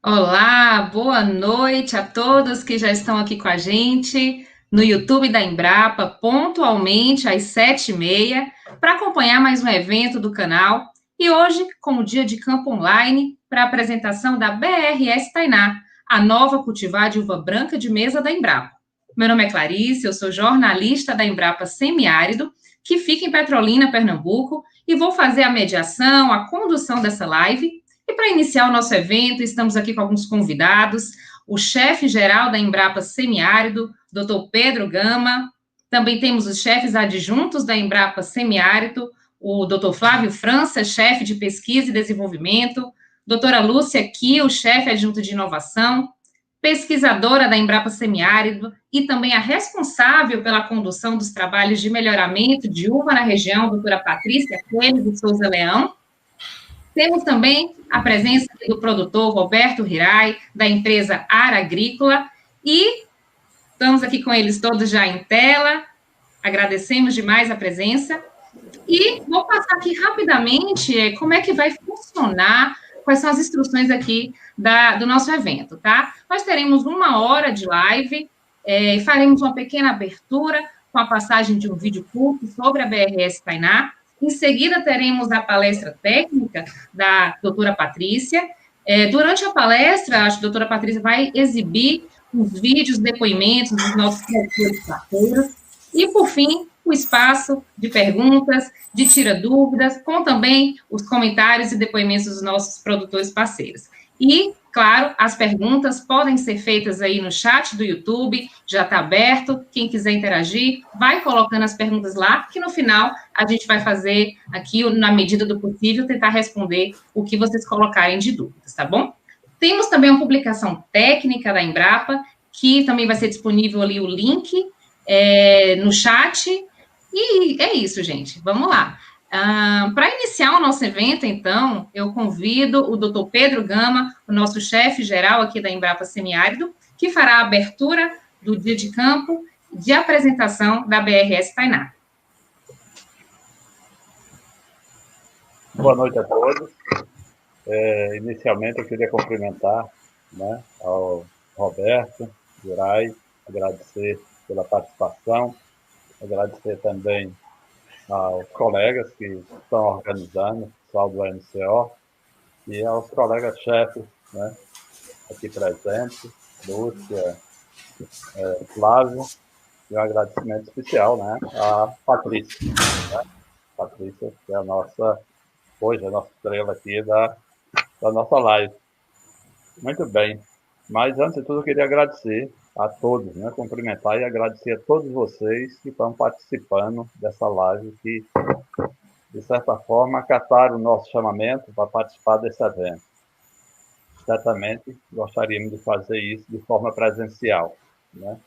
Olá, boa noite a todos que já estão aqui com a gente no YouTube da Embrapa, pontualmente às 7h30, para acompanhar mais um evento do canal. E hoje, com o dia de campo online, para a apresentação da BRS Tainá, a nova cultivar de uva branca de mesa da Embrapa. Meu nome é Clarice, eu sou jornalista da Embrapa Semiárido, que fica em Petrolina, Pernambuco, e vou fazer a mediação, a condução dessa live. E para iniciar o nosso evento, estamos aqui com alguns convidados, o chefe-geral da Embrapa Semiárido, Dr. Pedro Gama, também temos os chefes adjuntos da Embrapa Semiárido, o Dr. Flávio França, chefe de pesquisa e desenvolvimento, doutora Lúcia Kiel, chefe adjunto de inovação, pesquisadora da Embrapa Semiárido e também a responsável pela condução dos trabalhos de melhoramento de uva na região, doutora Patrícia Coelho de Souza Leão. Temos também a presença do produtor Roberto Hirai, da empresa Ara Agrícola, e estamos aqui com eles todos já em tela. Agradecemos demais a presença. E vou passar aqui rapidamente como é que vai funcionar, quais são as instruções aqui do nosso evento, tá? Nós teremos 1 hora de live, faremos uma pequena abertura com a passagem de um vídeo curto sobre a BRS Tainá. Em seguida, teremos a palestra técnica da doutora Patrícia. Durante a palestra, a doutora Patrícia vai exibir os vídeos, depoimentos dos nossos produtores parceiros. E, por fim, o espaço de perguntas, de tira dúvidas, com também os comentários e depoimentos dos nossos produtores parceiros. E, claro, as perguntas podem ser feitas aí no chat do YouTube, já está aberto. Quem quiser interagir, vai colocando as perguntas lá, que no final a gente vai fazer aqui, na medida do possível, tentar responder o que vocês colocarem de dúvidas, tá bom? Temos também uma publicação técnica da Embrapa, que também vai ser disponível ali o link no chat. E é isso, gente. Vamos lá. Para iniciar o nosso evento, então, eu convido o Dr. Pedro Gama, o nosso chefe-geral aqui da Embrapa Semiárido, que fará a abertura do dia de campo de apresentação da BRS Tainá. Boa noite a todos. Inicialmente, eu queria cumprimentar, ao Roberto Girai, agradecer pela participação, agradecer também aos colegas que estão organizando, o pessoal do MCO, e aos colegas chefes, aqui presentes, Lúcia, Flávio, e um agradecimento especial, à Patrícia, Patrícia, que é a nossa estrela aqui da nossa live. Muito bem. Mas, antes de tudo, eu queria agradecer a todos, cumprimentar e agradecer a todos vocês que estão participando dessa live, que, de certa forma, acataram o nosso chamamento para participar desse evento. Certamente, gostaríamos de fazer isso de forma presencial, O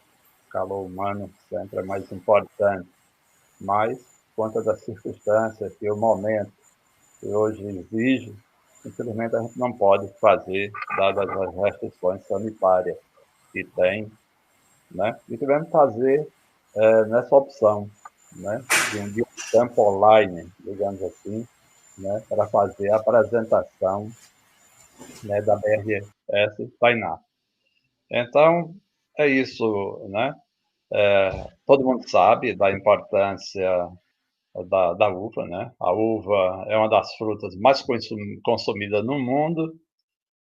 calor humano sempre é mais importante, mas, por conta das circunstâncias e o momento que hoje exige, infelizmente a gente não pode fazer, dadas as restrições sanitárias que tem, E tivemos que fazer nessa opção, de um dia de campo online, digamos assim, para fazer a apresentação, da BRS Tainá. Então, é isso, todo mundo sabe da importância da uva, A uva é uma das frutas mais consumidas no mundo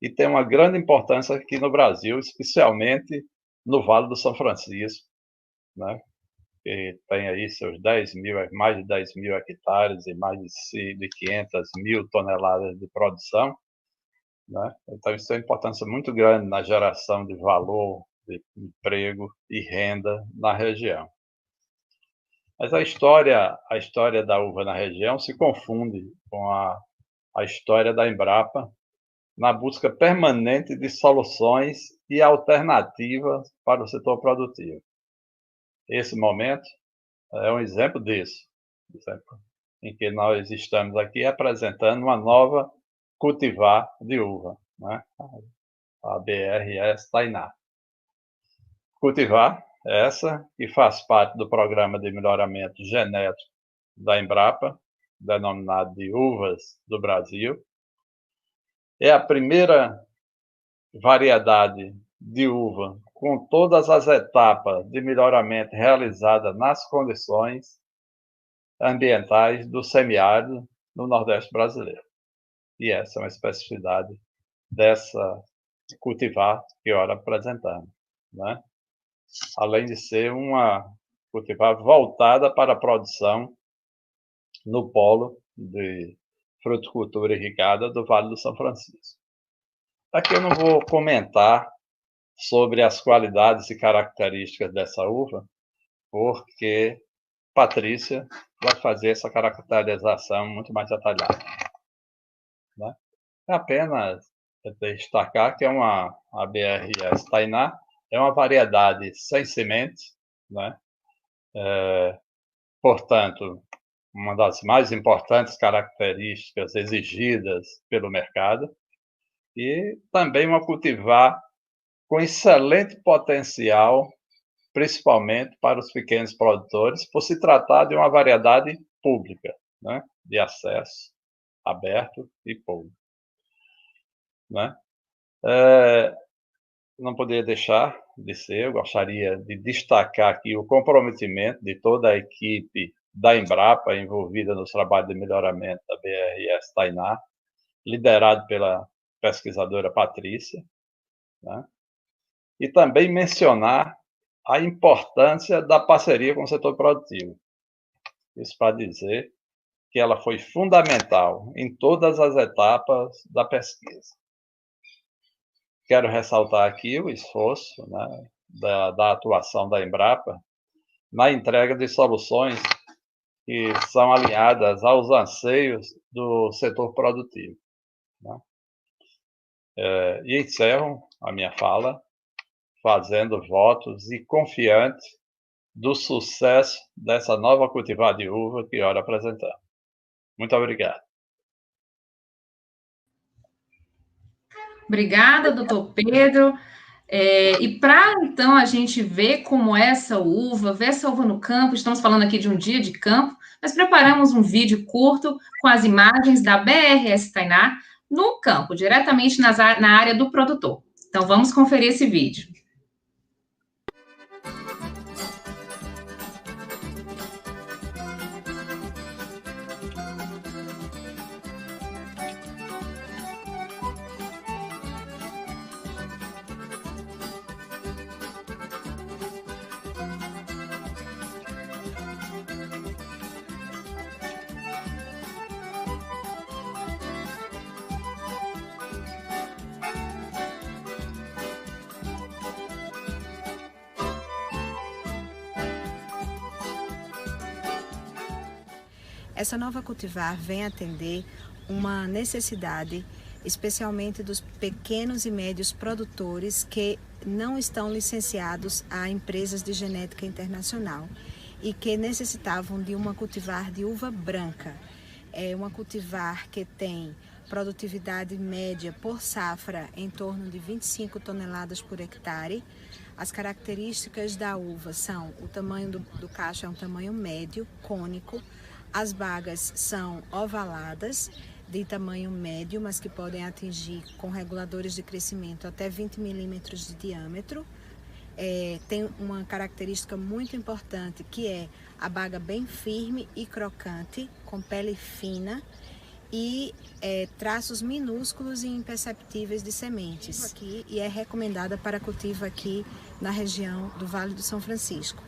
e tem uma grande importância aqui no Brasil, especialmente no Vale do São Francisco, que tem aí seus 10 mil, mais de 10 mil hectares e mais de 500 mil toneladas de produção, Então, isso tem uma importância muito grande na geração de valor, de emprego e renda na região. Mas a história da uva na região se confunde com a história da Embrapa na busca permanente de soluções e alternativas para o setor produtivo. Esse momento é um exemplo disso, em que nós estamos aqui apresentando uma nova cultivar de uva, a BRS Tainá. Cultivar essa que faz parte do programa de melhoramento genético da Embrapa, denominado de Uvas do Brasil. É a primeira variedade de uva com todas as etapas de melhoramento realizadas nas condições ambientais do semiárido no Nordeste brasileiro. E essa é uma especificidade dessa cultivar que ora apresentamos, né? Além de ser uma cultivar voltada para a produção no polo de fruticultura irrigada do Vale do São Francisco. Aqui eu não vou comentar sobre as qualidades e características dessa uva, porque Patrícia vai fazer essa caracterização muito mais detalhada, né? É apenas destacar que a BRS Tainá é uma variedade sem semente, né? Portanto, uma das mais importantes características exigidas pelo mercado, e também uma cultivar com excelente potencial, principalmente para os pequenos produtores, por se tratar de uma variedade pública, né? De acesso aberto e público, né? Não poderia deixar de ser, eu gostaria de destacar aqui o comprometimento de toda a equipe da Embrapa envolvida nos trabalhos de melhoramento da BRS Tainá, liderado pela pesquisadora Patrícia, né? E também mencionar a importância da parceria com o setor produtivo. Isso para dizer que ela foi fundamental em todas as etapas da pesquisa. Quero ressaltar aqui o esforço, né, da atuação da Embrapa na entrega de soluções que são alinhadas aos anseios do setor produtivo, né? E encerro a minha fala fazendo votos e confiante do sucesso dessa nova cultivar de uva que ora apresentamos. Muito obrigado. Obrigada, doutor Pedro. E para, então, a gente ver como é essa uva, ver essa uva no campo, estamos falando aqui de um dia de campo, nós preparamos um vídeo curto com as imagens da BRS Tainá no campo, diretamente na área do produtor. Então, vamos conferir esse vídeo. Essa nova cultivar vem atender uma necessidade, especialmente dos pequenos e médios produtores que não estão licenciados a empresas de genética internacional e que necessitavam de uma cultivar de uva branca. É uma cultivar que tem produtividade média por safra em torno de 25 toneladas por hectare. As características da uva são: o tamanho do cacho é um tamanho médio, cônico. As bagas são ovaladas, de tamanho médio, mas que podem atingir com reguladores de crescimento até 20 milímetros de diâmetro. Tem uma característica muito importante, que é a baga bem firme e crocante, com pele fina e traços minúsculos e imperceptíveis de sementes. Aqui, e é recomendada para cultivo aqui na região do Vale do São Francisco.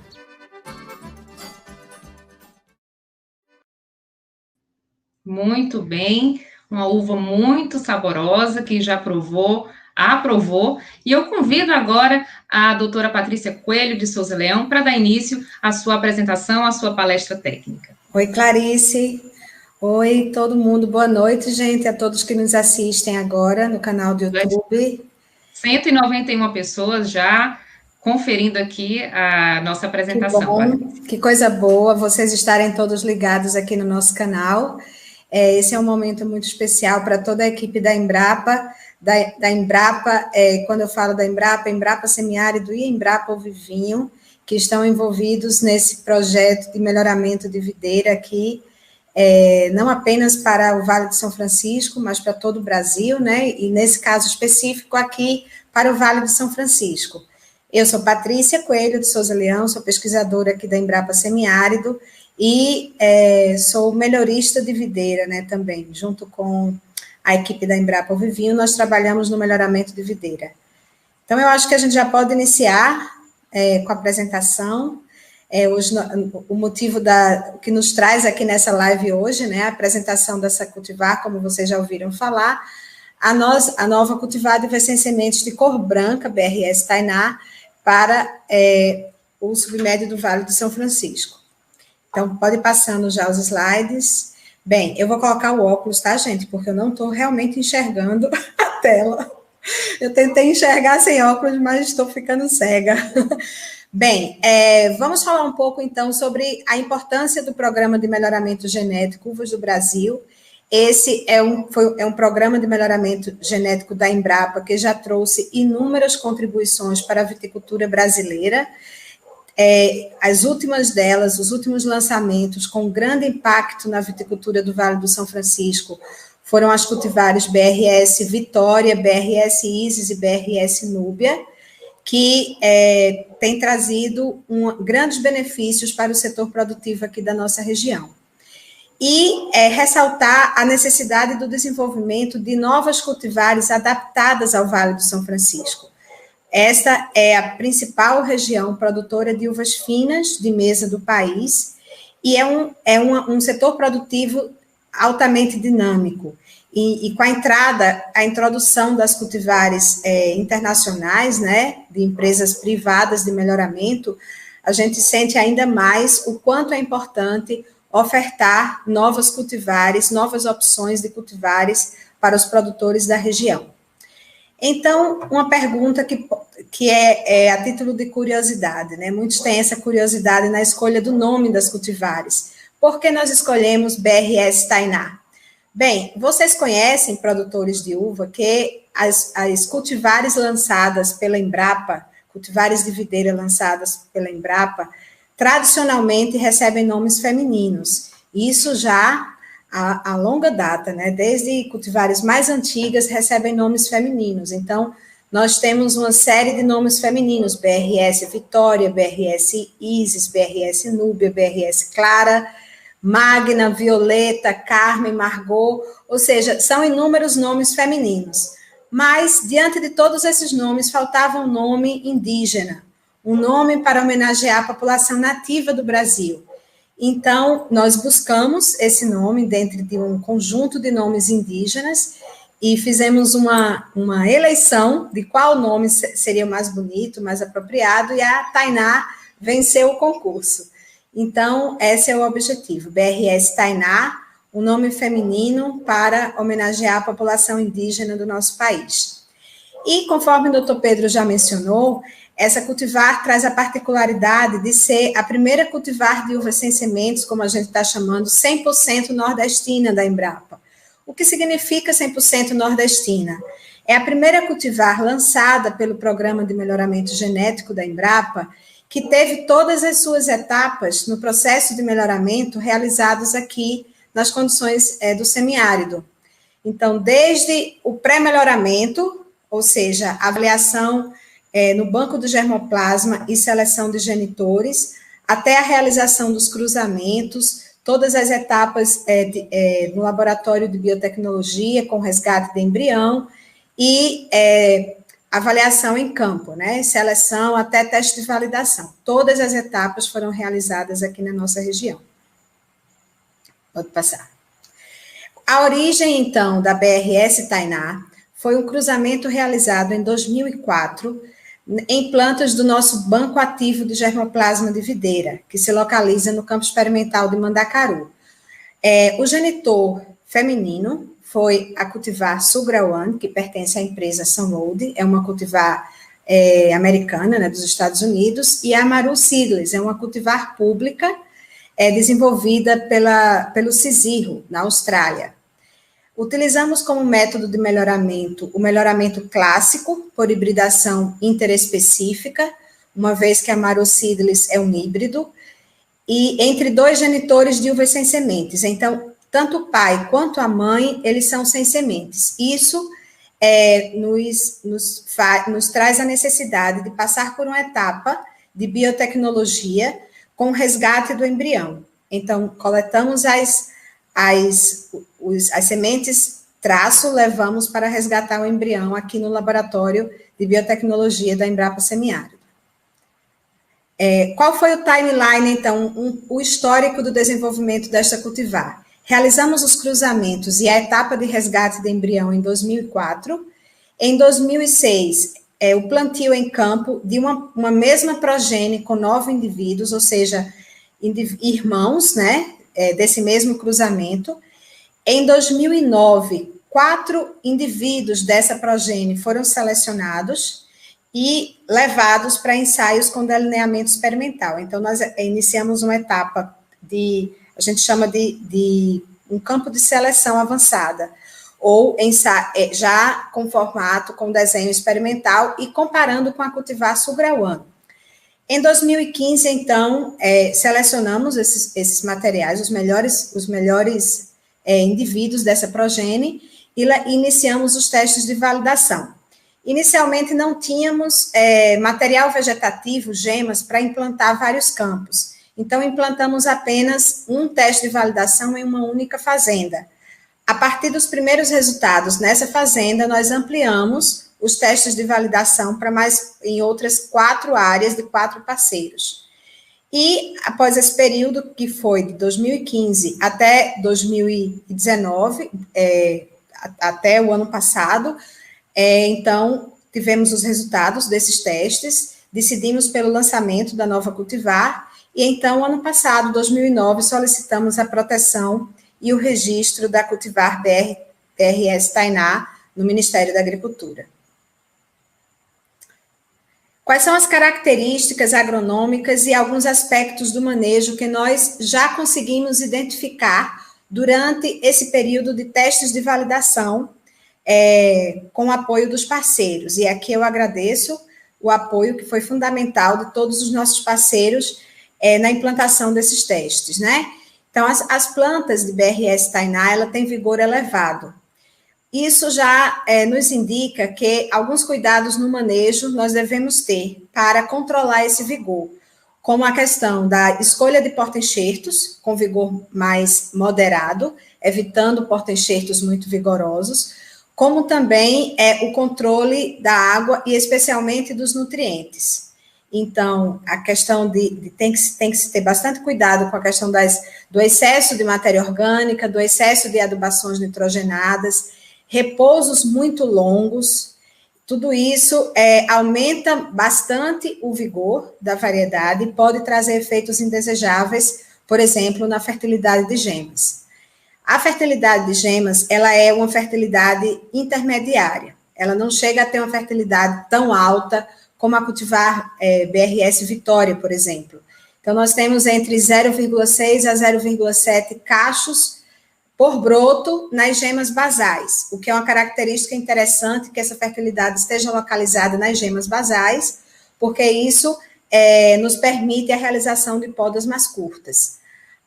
Muito bem, uma uva muito saborosa, que já aprovou. E eu convido agora a doutora Patrícia Coelho de Souza Leão para dar início à sua apresentação, à sua palestra técnica. Oi, Clarice. Oi, todo mundo. Boa noite, gente, a todos que nos assistem agora no canal do YouTube. 191 pessoas já conferindo aqui a nossa apresentação. Que coisa boa vocês estarem todos ligados aqui no nosso canal. Esse é um momento muito especial para toda a equipe da Embrapa. Da Embrapa, quando eu falo da Embrapa Semiárido e Embrapa Ovivinho, que estão envolvidos nesse projeto de melhoramento de videira aqui não apenas para o Vale do São Francisco, mas para todo o Brasil, né? E nesse caso específico aqui, para o Vale do São Francisco. Eu sou Patrícia Coelho de Souza Leão, sou pesquisadora aqui da Embrapa Semiárido e sou melhorista de videira, né, também, junto com a equipe da Embrapa Vivinho, nós trabalhamos no melhoramento de videira. Então, eu acho que a gente já pode iniciar com a apresentação. Hoje, o motivo que nos traz aqui nessa live hoje, né, a apresentação dessa cultivar, como vocês já ouviram falar, a nova cultivar de sementes de cor branca, BRS Tainá, para o submédio do Vale do São Francisco. Então, pode ir passando já os slides. Bem, eu vou colocar o óculos, tá, gente? Porque eu não estou realmente enxergando a tela. Eu tentei enxergar sem óculos, mas estou ficando cega. Bem, vamos falar um pouco, então, sobre a importância do Programa de Melhoramento Genético Uvas do Brasil. Esse é um programa de melhoramento genético da Embrapa que já trouxe inúmeras contribuições para a viticultura brasileira. As últimas delas, os últimos lançamentos com grande impacto na viticultura do Vale do São Francisco foram as cultivares BRS Vitória, BRS Isis e BRS Núbia, que têm trazido grandes benefícios para o setor produtivo aqui da nossa região. E ressaltar a necessidade do desenvolvimento de novas cultivares adaptadas ao Vale do São Francisco. Esta é a principal região produtora de uvas finas de mesa do país e é um setor produtivo altamente dinâmico. E com a introdução das cultivares internacionais, né, de empresas privadas de melhoramento, a gente sente ainda mais o quanto é importante ofertar novas cultivares, novas opções de cultivares para os produtores da região. Então, uma pergunta que é a título de curiosidade, né? Muitos têm essa curiosidade na escolha do nome das cultivares. Por que nós escolhemos BRS Tainá? Bem, vocês conhecem, produtores de uva, que as cultivares lançadas pela Embrapa, cultivares de videira lançadas pela Embrapa, tradicionalmente recebem nomes femininos. Isso já a longa data, né? Desde cultivares mais antigas recebem nomes femininos. Então, nós temos uma série de nomes femininos, BRS Vitória, BRS Isis, BRS Núbia, BRS Clara, Magna, Violeta, Carmen, Margot, ou seja, são inúmeros nomes femininos. Mas, diante de todos esses nomes, faltava um nome indígena, um nome para homenagear a população nativa do Brasil. Então, nós buscamos esse nome dentro de um conjunto de nomes indígenas e fizemos uma eleição de qual nome seria o mais bonito, mais apropriado, e a Tainá venceu o concurso. Então, esse é o objetivo, BRS Tainá, um nome feminino para homenagear a população indígena do nosso país. E, conforme o doutor Pedro já mencionou, essa cultivar traz a particularidade de ser a primeira cultivar de uvas sem sementes, como a gente está chamando, 100% nordestina da Embrapa. O que significa 100% nordestina? É a primeira cultivar lançada pelo Programa de Melhoramento Genético da Embrapa, que teve todas as suas etapas no processo de melhoramento realizados aqui nas condições do semiárido. Então, desde o pré-melhoramento, ou seja, a avaliação no banco do germoplasma e seleção de genitores, até a realização dos cruzamentos, todas as etapas no laboratório de biotecnologia, com resgate de embrião, e avaliação em campo, né? Seleção até teste de validação. Todas as etapas foram realizadas aqui na nossa região. Pode passar. A origem, então, da BRS Tainá foi um cruzamento realizado em 2004 em plantas do nosso banco ativo de germoplasma de videira, que se localiza no campo experimental de Mandacaru. O genitor feminino foi a cultivar Sugra One, que pertence à empresa Sunroad, é uma cultivar americana, né, dos Estados Unidos, e a Maru Seedless, é uma cultivar pública desenvolvida pelo CISIRO, na Austrália. Utilizamos como método de melhoramento o melhoramento clássico, por hibridação interespecífica, uma vez que a Maru Seedless é um híbrido, e entre 2 genitores de uvas sem sementes. Então, tanto o pai quanto a mãe, eles são sem sementes. Isso nos traz a necessidade de passar por uma etapa de biotecnologia com o resgate do embrião. Então, coletamos as sementes traço, levamos para resgatar o embrião aqui no laboratório de biotecnologia da Embrapa Semiárido. Qual foi o timeline, então, o histórico do desenvolvimento desta cultivar? Realizamos os cruzamentos e a etapa de resgate de embrião em 2004. Em 2006, o plantio em campo de uma mesma progênie com 9 indivíduos, ou seja, irmãos, né, desse mesmo cruzamento. Em 2009, 4 indivíduos dessa progênie foram selecionados e levados para ensaios com delineamento experimental. Então, nós iniciamos uma etapa a gente chama de um campo de seleção avançada, ou já com formato, com desenho experimental e comparando com a cultivar Sugrauano. Em 2015, então, selecionamos esses materiais, os melhores indivíduos dessa progênie, e iniciamos os testes de validação. Inicialmente, não tínhamos material vegetativo, gemas, para implantar vários campos. Então, implantamos apenas um teste de validação em uma única fazenda. A partir dos primeiros resultados nessa fazenda, nós ampliamos os testes de validação em outras 4 áreas de 4 parceiros. E, após esse período, que foi de 2015 até 2019, até o ano passado, então, tivemos os resultados desses testes, decidimos pelo lançamento da nova cultivar, e então, ano passado, 2009, solicitamos a proteção e o registro da cultivar BRS Tainá no Ministério da Agricultura. Quais são as características agronômicas e alguns aspectos do manejo que nós já conseguimos identificar durante esse período de testes de validação com o apoio dos parceiros? E aqui eu agradeço o apoio que foi fundamental de todos os nossos parceiros na implantação desses testes, né? Então, as plantas de BRS Tainá, ela tem vigor elevado. Isso já nos indica que alguns cuidados no manejo nós devemos ter para controlar esse vigor, como a questão da escolha de porta-enxertos com vigor mais moderado, evitando porta-enxertos muito vigorosos, como também o controle da água e especialmente dos nutrientes. Então, a questão tem que se ter bastante cuidado com a questão do excesso de matéria orgânica, do excesso de adubações nitrogenadas, repousos muito longos. Tudo isso aumenta bastante o vigor da variedade e pode trazer efeitos indesejáveis, por exemplo, na fertilidade de gemas. A fertilidade de gemas, ela é uma fertilidade intermediária. Ela não chega a ter uma fertilidade tão alta como a cultivar BRS Vitória, por exemplo. Então, nós temos entre 0,6 a 0,7 cachos por broto nas gemas basais, o que é uma característica interessante que essa fertilidade esteja localizada nas gemas basais, porque isso nos permite a realização de podas mais curtas.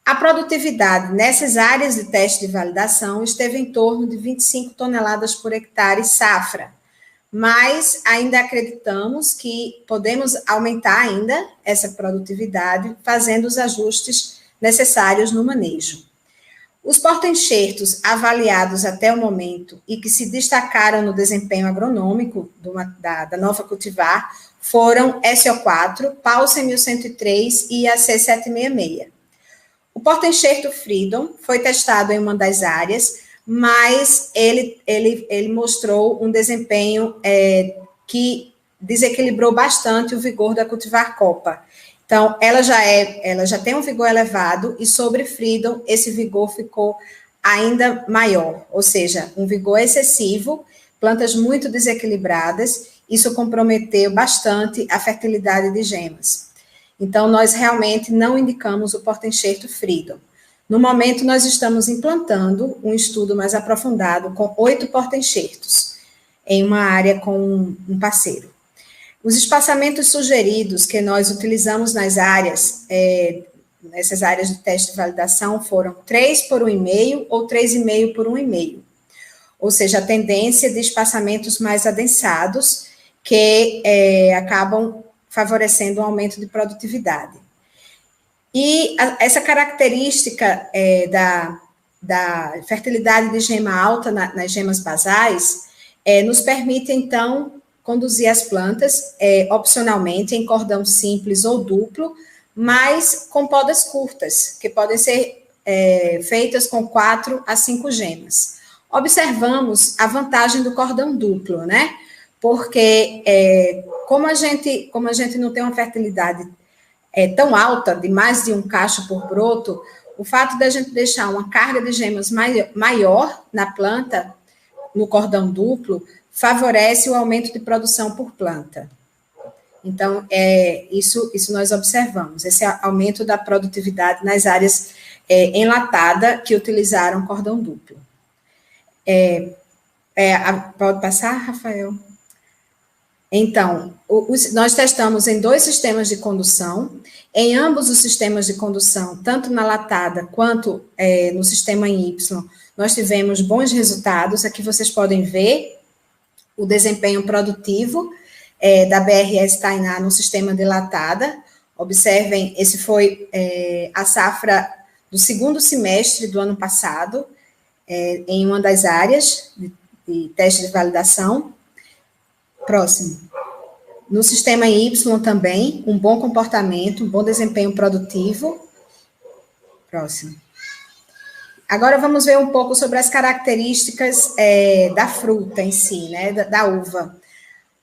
A produtividade nessas áreas de teste de validação esteve em torno de 25 toneladas por hectare safra, mas ainda acreditamos que podemos aumentar ainda essa produtividade fazendo os ajustes necessários no manejo. Os porta-enxertos avaliados até o momento e que se destacaram no desempenho agronômico da nova cultivar foram SO4, Paulsen 1103 e AC766. O porta-enxerto Freedom foi testado em uma das áreas, mas ele mostrou um desempenho que desequilibrou bastante o vigor da cultivar Copa. Então, ela já tem um vigor elevado e sobre Freedom esse vigor ficou ainda maior, ou seja, um vigor excessivo, plantas muito desequilibradas, isso comprometeu bastante a fertilidade de gemas. Então, nós realmente não indicamos o porta-enxerto Freedom. No momento, nós estamos implantando um estudo mais aprofundado com 8 porta-enxertos em uma área com um parceiro. Os espaçamentos sugeridos que nós utilizamos nas áreas nessas áreas de teste de validação foram 3 por 1,5 ou 3,5 por 1,5. Ou seja, a tendência de espaçamentos mais adensados que acabam favorecendo um aumento de produtividade. E essa característica da fertilidade de gema alta nas gemas basais nos permite, então, conduzir as plantas, opcionalmente, em cordão simples ou duplo, mas com podas curtas, que podem ser feitas com 4 a 5 gemas. Observamos a vantagem do cordão duplo, né? Porque como a gente não tem uma fertilidade tão alta, de mais de um cacho por broto, o fato da gente deixar uma carga de gemas maior na planta, no cordão duplo, favorece o aumento de produção por planta. Então, isso nós observamos, esse aumento da produtividade nas áreas enlatada que utilizaram cordão duplo. Pode passar, Rafael? Então, nós testamos em 2 sistemas de condução. Em ambos os sistemas de condução, tanto na latada quanto no sistema em Y, nós tivemos bons resultados. Aqui vocês podem ver o desempenho produtivo da BRS Tainá no sistema de latada. Observem, esse foi a safra do 2º semestre do ano passado, em uma das áreas de teste de validação. Próximo. No sistema Y também, um bom comportamento, um bom desempenho produtivo. Próximo. Agora vamos ver um pouco sobre as características da fruta em si, né, da uva.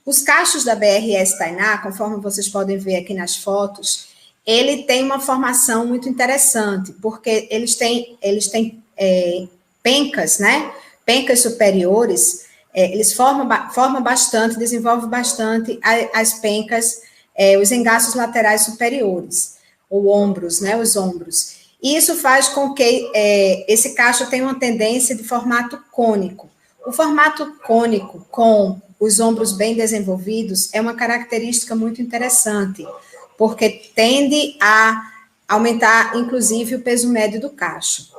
Os cachos da BRS Tainá, conforme vocês podem ver aqui nas fotos, ele tem uma formação muito interessante, porque eles têm pencas, né, pencas superiores. Eles formam bastante, desenvolvem bastante as pencas, os engaços laterais superiores, ou ombros, né, os ombros. E isso faz com que esse cacho tenha uma tendência de formato cônico. O formato cônico, com os ombros bem desenvolvidos, é uma característica muito interessante, porque tende a aumentar, inclusive, o peso médio do cacho.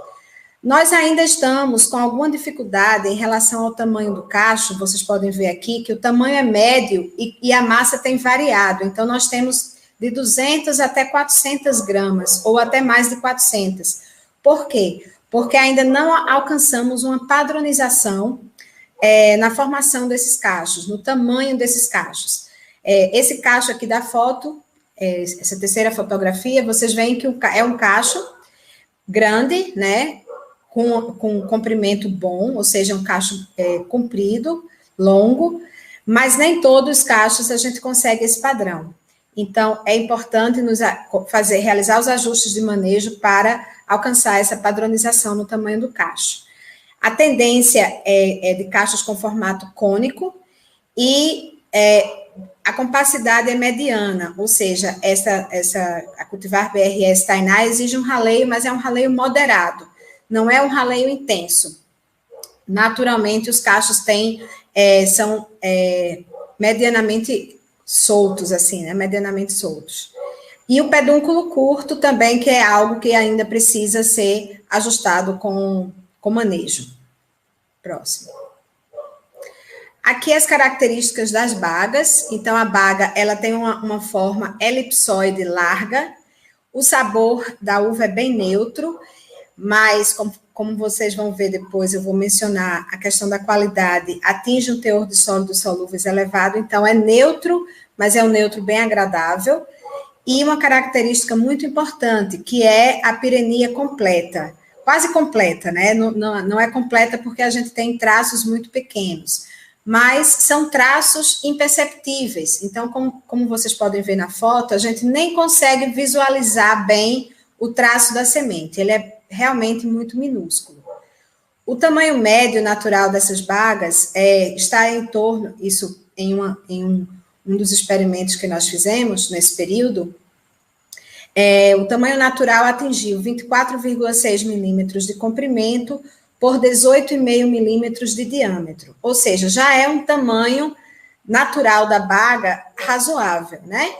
Nós ainda estamos com alguma dificuldade em relação ao tamanho do cacho. Vocês podem ver aqui que o tamanho é médio e a massa tem variado. Então, nós temos de 200 até 400 gramas, ou até mais de 400. Por quê? Porque ainda não alcançamos uma padronização na formação desses cachos, no tamanho desses cachos. Esse cacho aqui da foto, essa terceira fotografia, vocês veem que é um cacho grande, né? Com comprimento bom, ou seja, um cacho comprido, longo, mas nem todos os cachos a gente consegue esse padrão. Então, é importante realizar os ajustes de manejo para alcançar essa padronização no tamanho do cacho. A tendência é de cachos com formato cônico e a compacidade é mediana, ou seja, a cultivar BRS Tainá exige um raleio, mas é um raleio moderado. Não é um raleio intenso. Naturalmente, os cachos são medianamente soltos, assim, né? Medianamente soltos. E o pedúnculo curto também, que é algo que ainda precisa ser ajustado com manejo. Próximo. Aqui as características das bagas. Então, a baga, ela tem uma forma elipsoide larga. O sabor da uva é bem neutro, mas, como vocês vão ver depois, eu vou mencionar a questão da qualidade, atinge um teor de sólidos solúveis elevado, então é neutro, mas é um neutro bem agradável, e uma característica muito importante, que é a pirenia completa, quase completa, né? Não é completa porque a gente tem traços muito pequenos, mas são traços imperceptíveis, então, como vocês podem ver na foto, a gente nem consegue visualizar bem o traço da semente, ele é realmente muito minúsculo. O tamanho médio natural dessas bagas está em torno, isso em um dos experimentos que nós fizemos nesse período, o tamanho natural atingiu 24,6 milímetros de comprimento por 18,5 milímetros de diâmetro, ou seja, já é um tamanho natural da baga razoável, né?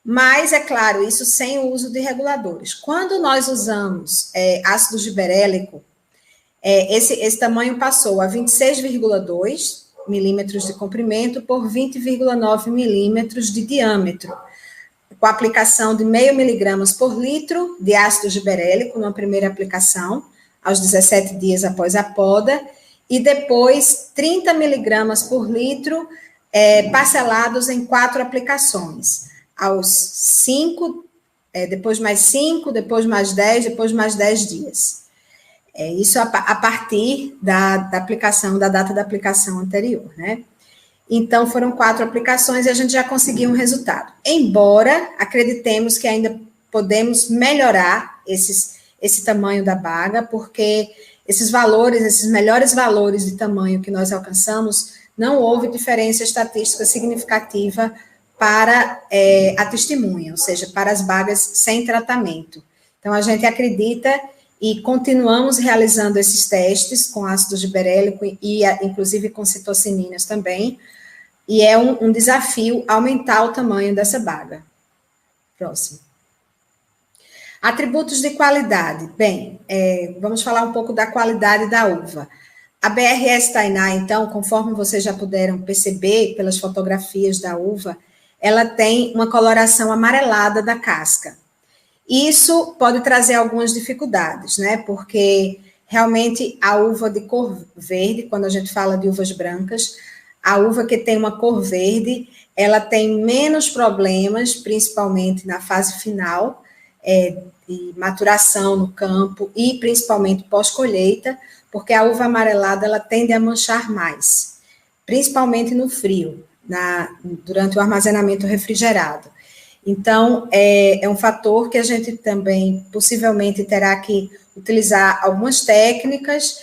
Mas, é claro, isso sem o uso de reguladores. Quando nós usamos ácido giberélico, esse tamanho passou a 26,2 milímetros de comprimento por 20,9 milímetros de diâmetro, com a aplicação de 0,5 miligramas por litro de ácido giberélico, numa primeira aplicação, aos 17 dias após a poda, e depois 30 miligramas por litro, parcelados em 4 aplicações, aos 5, depois mais 5, depois mais 10, depois mais 10 dias. Isso a partir da aplicação, da data da aplicação anterior, né? Então, foram 4 aplicações e a gente já conseguiu um resultado. Embora acreditemos que ainda podemos melhorar esse tamanho da baga, porque esses valores, esses melhores valores de tamanho que nós alcançamos, não houve diferença estatística significativa para a testemunha, ou seja, para as bagas sem tratamento. Então, a gente acredita e continuamos realizando esses testes com ácido giberélico e, inclusive, com citocininas também, e é um desafio aumentar o tamanho dessa baga. Próximo. Atributos de qualidade. Bem, vamos falar um pouco da qualidade da uva. A BRS Tainá, então, conforme vocês já puderam perceber pelas fotografias da uva, ela tem uma coloração amarelada da casca. Isso pode trazer algumas dificuldades, né? Porque realmente a uva de cor verde, quando a gente fala de uvas brancas, a uva que tem uma cor verde, ela tem menos problemas, principalmente na fase final, de maturação no campo e principalmente pós-colheita, porque a uva amarelada ela tende a manchar mais, principalmente no frio, durante o armazenamento refrigerado. Então, é um fator que a gente também possivelmente terá que utilizar algumas técnicas,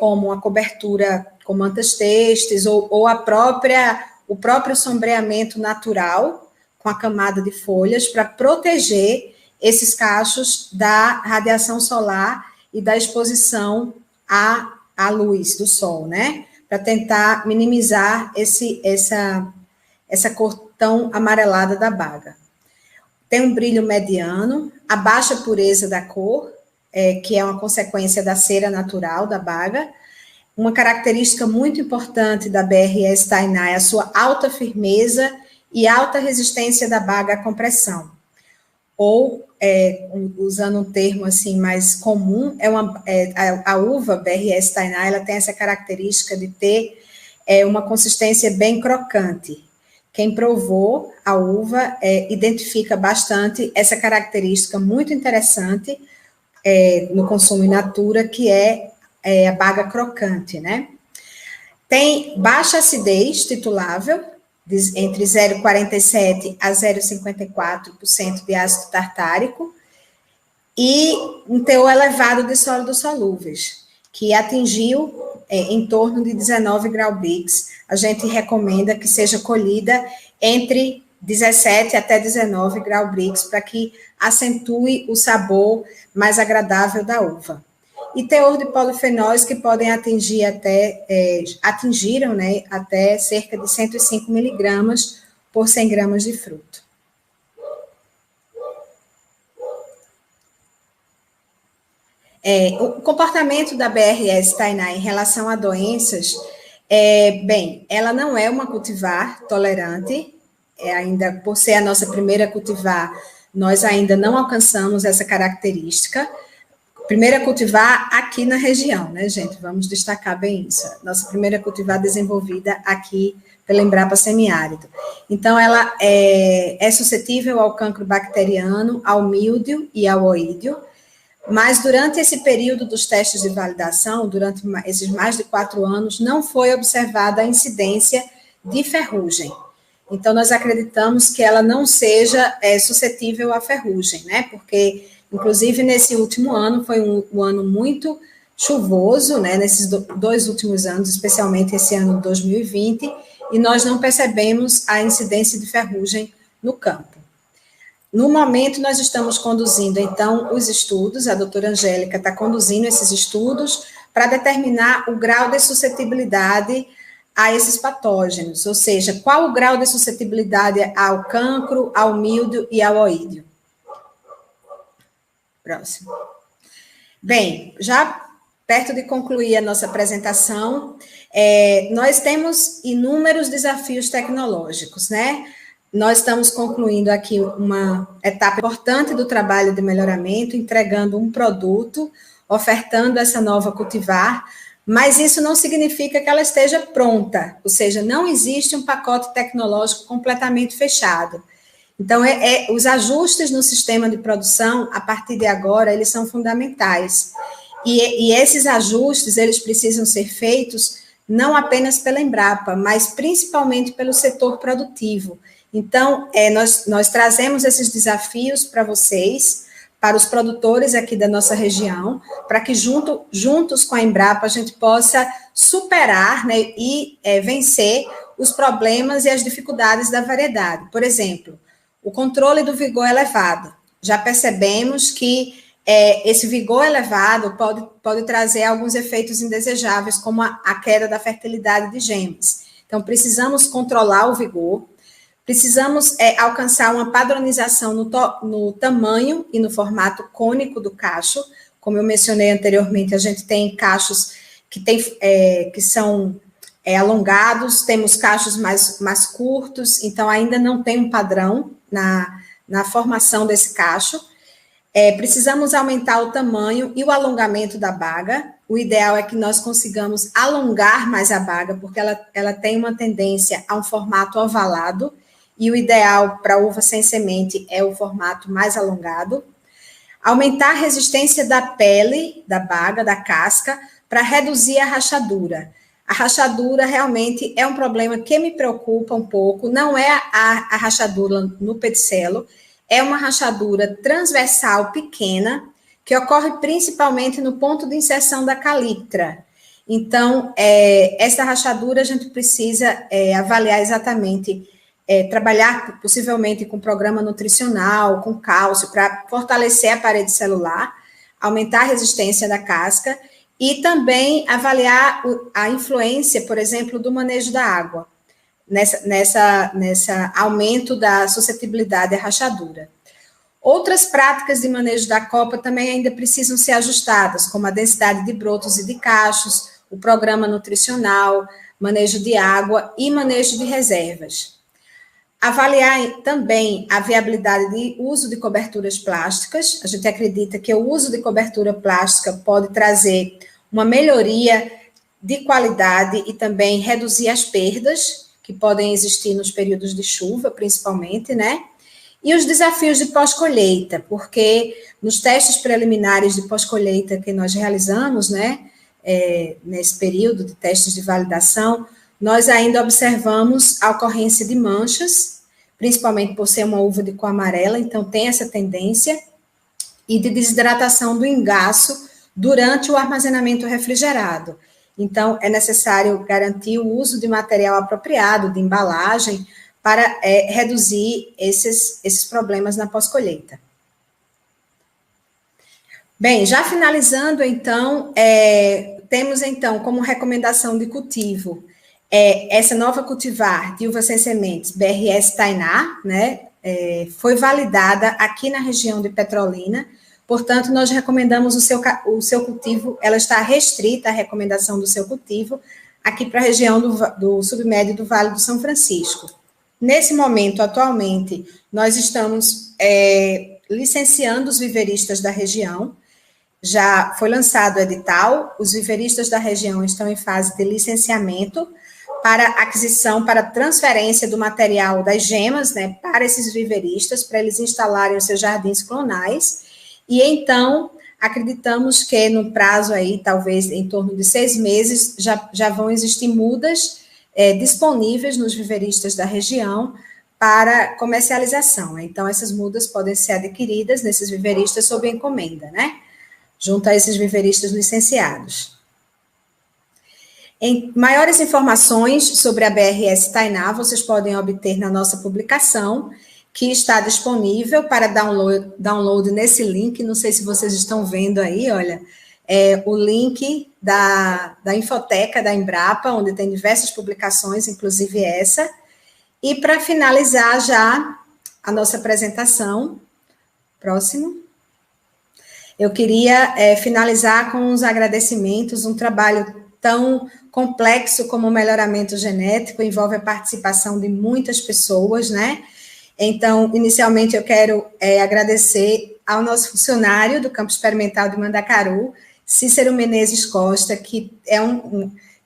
como a cobertura com mantas têxteis ou o próprio sombreamento natural com a camada de folhas para proteger esses cachos da radiação solar e da exposição à luz do sol, né? Para tentar minimizar essa cor tão amarelada da baga. Tem um brilho mediano, a baixa pureza da cor, que é uma consequência da cera natural da baga. Uma característica muito importante da BRS Tainá é a sua alta firmeza e alta resistência da baga à compressão. Ou, usando um termo assim mais comum, a uva BRS Tainá, ela tem essa característica de ter uma consistência bem crocante. Quem provou a uva identifica bastante essa característica muito interessante no consumo in natura, que é a baga crocante, né? Tem baixa acidez titulável, entre 0,47% a 0,54% de ácido tartárico, e um teor elevado de sólidos solúveis, que atingiu em torno de 19 Grau-Brix. A gente recomenda que seja colhida entre 17 até 19 Grau-Brix, para que acentue o sabor mais agradável da uva. E teor de polifenóis que podem atingiram, né, até cerca de 105 miligramas por 100 gramas de fruto. O comportamento da BRS Tainá em relação a doenças, ela não é uma cultivar tolerante, ainda por ser a nossa primeira cultivar, nós ainda não alcançamos essa característica. Primeira cultivar aqui na região, né, gente? Vamos destacar bem isso. Nossa primeira cultivar desenvolvida aqui pela Embrapa Semiárido. Então, ela é suscetível ao cancro bacteriano, ao míldio e ao oídio, mas durante esse período dos testes de validação, durante esses mais de 4 anos, não foi observada a incidência de ferrugem. Então, nós acreditamos que ela não seja suscetível à ferrugem, né? Porque, inclusive, nesse último ano, foi um ano muito chuvoso, né? Nesses 2 últimos anos, especialmente esse ano de 2020, e nós não percebemos a incidência de ferrugem no campo. No momento, nós estamos conduzindo, então, os estudos, a doutora Angélica está conduzindo esses estudos para determinar o grau de suscetibilidade a esses patógenos, ou seja, qual o grau de suscetibilidade ao cancro, ao míldio e ao oídio. Próximo. Bem, já perto de concluir a nossa apresentação, nós temos inúmeros desafios tecnológicos, né? Nós estamos concluindo aqui uma etapa importante do trabalho de melhoramento, entregando um produto, ofertando essa nova cultivar, mas isso não significa que ela esteja pronta, ou seja, não existe um pacote tecnológico completamente fechado. Então, os ajustes no sistema de produção, a partir de agora, eles são fundamentais. E esses ajustes, eles precisam ser feitos não apenas pela Embrapa, mas principalmente pelo setor produtivo. Então, nós trazemos esses desafios para vocês, para os produtores aqui da nossa região, para que juntos com a Embrapa a gente possa superar, né, e vencer os problemas e as dificuldades da variedade. Por exemplo, o controle do vigor elevado. Já percebemos que esse vigor elevado pode trazer alguns efeitos indesejáveis, como a queda da fertilidade de gemas. Então, precisamos controlar o vigor, precisamos alcançar uma padronização no tamanho e no formato cônico do cacho. Como eu mencionei anteriormente, a gente tem cachos que são alongados, temos cachos mais curtos, então ainda não tem um padrão na formação desse cacho. Precisamos aumentar o tamanho e o alongamento da baga. O ideal é que nós consigamos alongar mais a baga, porque ela tem uma tendência a um formato ovalado, e o ideal para uva sem semente é o formato mais alongado. Aumentar a resistência da pele, da baga, da casca, para reduzir a rachadura. A rachadura realmente é um problema que me preocupa um pouco, não é a rachadura no pedicelo, é uma rachadura transversal pequena, que ocorre principalmente no ponto de inserção da caliptra. Então, essa rachadura a gente precisa avaliar exatamente, trabalhar possivelmente com programa nutricional, com cálcio, para fortalecer a parede celular, aumentar a resistência da casca e também avaliar a influência, por exemplo, do manejo da água, nessa aumento da suscetibilidade à rachadura. Outras práticas de manejo da copa também ainda precisam ser ajustadas, como a densidade de brotos e de cachos, o programa nutricional, manejo de água e manejo de reservas. Avaliar também a viabilidade de uso de coberturas plásticas. A gente acredita que o uso de cobertura plástica pode trazer uma melhoria de qualidade e também reduzir as perdas que podem existir nos períodos de chuva, principalmente, né? E os desafios de pós-colheita, porque nos testes preliminares de pós-colheita que nós realizamos, né, nesse período de testes de validação, nós ainda observamos a ocorrência de manchas, principalmente por ser uma uva de cor amarela, então tem essa tendência, e de desidratação do engaço durante o armazenamento refrigerado. Então, é necessário garantir o uso de material apropriado, de embalagem, para reduzir esses problemas na pós-colheita. Bem, já finalizando, então, temos, então, como recomendação de cultivo, essa nova cultivar de uva sem sementes, BRS Tainá, né, foi validada aqui na região de Petrolina, portanto, nós recomendamos o seu cultivo, ela está restrita, a recomendação do seu cultivo, aqui para a região do submédio do Vale do São Francisco. Nesse momento, atualmente, nós estamos licenciando os viveristas da região, já foi lançado o edital, os viveristas da região estão em fase de licenciamento para aquisição, para transferência do material das gemas, né, para esses viveristas, para eles instalarem os seus jardins clonais, e então, acreditamos que no prazo aí, talvez em torno de 6 meses, já vão existir mudas disponíveis nos viveristas da região para comercialização. Então, essas mudas podem ser adquiridas nesses viveristas sob encomenda, né? Junto a esses viveristas licenciados. Em maiores informações sobre a BRS Tainá, vocês podem obter na nossa publicação, que está disponível para download nesse link, não sei se vocês estão vendo aí, olha, o link da Infoteca da Embrapa, onde tem diversas publicações, inclusive essa. E para finalizar já a nossa apresentação, próximo, eu queria finalizar com os agradecimentos. Um trabalho tão complexo como o melhoramento genético envolve a participação de muitas pessoas, né? Então, inicialmente, eu quero agradecer ao nosso funcionário do Campo Experimental de Mandacaru, Cícero Menezes Costa, que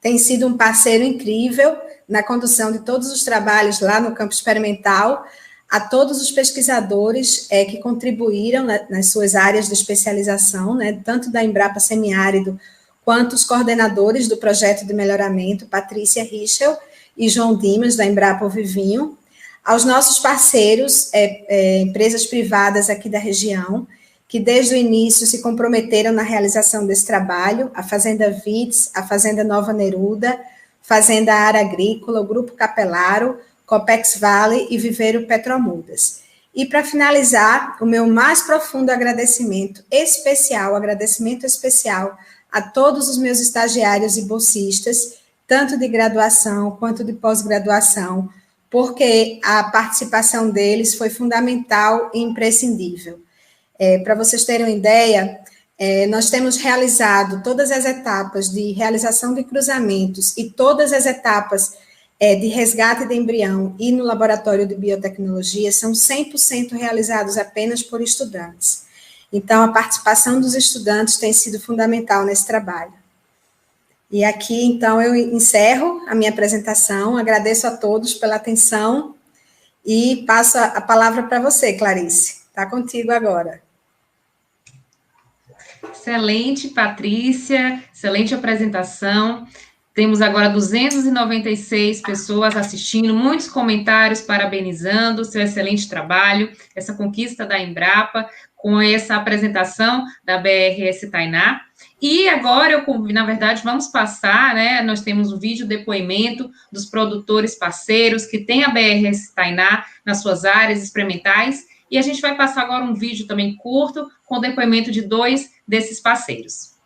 tem sido um parceiro incrível na condução de todos os trabalhos lá no Campo Experimental, a todos os pesquisadores que contribuíram nas suas áreas de especialização, né, tanto da Embrapa Semiárido, quanto os coordenadores do projeto de melhoramento, Patrícia Richel e João Dimas, da Embrapa Vivinho, aos nossos parceiros, empresas privadas aqui da região, que desde o início se comprometeram na realização desse trabalho, a Fazenda Vitz, a Fazenda Nova Neruda, Fazenda Ara Agrícola, o Grupo Capelaro, Copex Vale e Viveiro Petromudas. E para finalizar, o meu mais profundo agradecimento especial a todos os meus estagiários e bolsistas, tanto de graduação quanto de pós-graduação, porque a participação deles foi fundamental e imprescindível. Para vocês terem uma ideia, nós temos realizado todas as etapas de realização de cruzamentos e todas as etapas de resgate de embrião e no laboratório de biotecnologia são 100% realizados apenas por estudantes. Então, a participação dos estudantes tem sido fundamental nesse trabalho. E aqui, então, eu encerro a minha apresentação, agradeço a todos pela atenção e passo a palavra para você, Clarice. Está contigo agora. Excelente, Patrícia, excelente apresentação. Temos agora 296 pessoas assistindo, muitos comentários parabenizando o seu excelente trabalho, essa conquista da Embrapa, com essa apresentação da BRS Tainá. E agora, na verdade, vamos passar, né? Nós temos um vídeo depoimento dos produtores parceiros que têm a BRS Tainá nas suas áreas experimentais. E a gente vai passar agora um vídeo também curto, com o depoimento de 2 desses parceiros.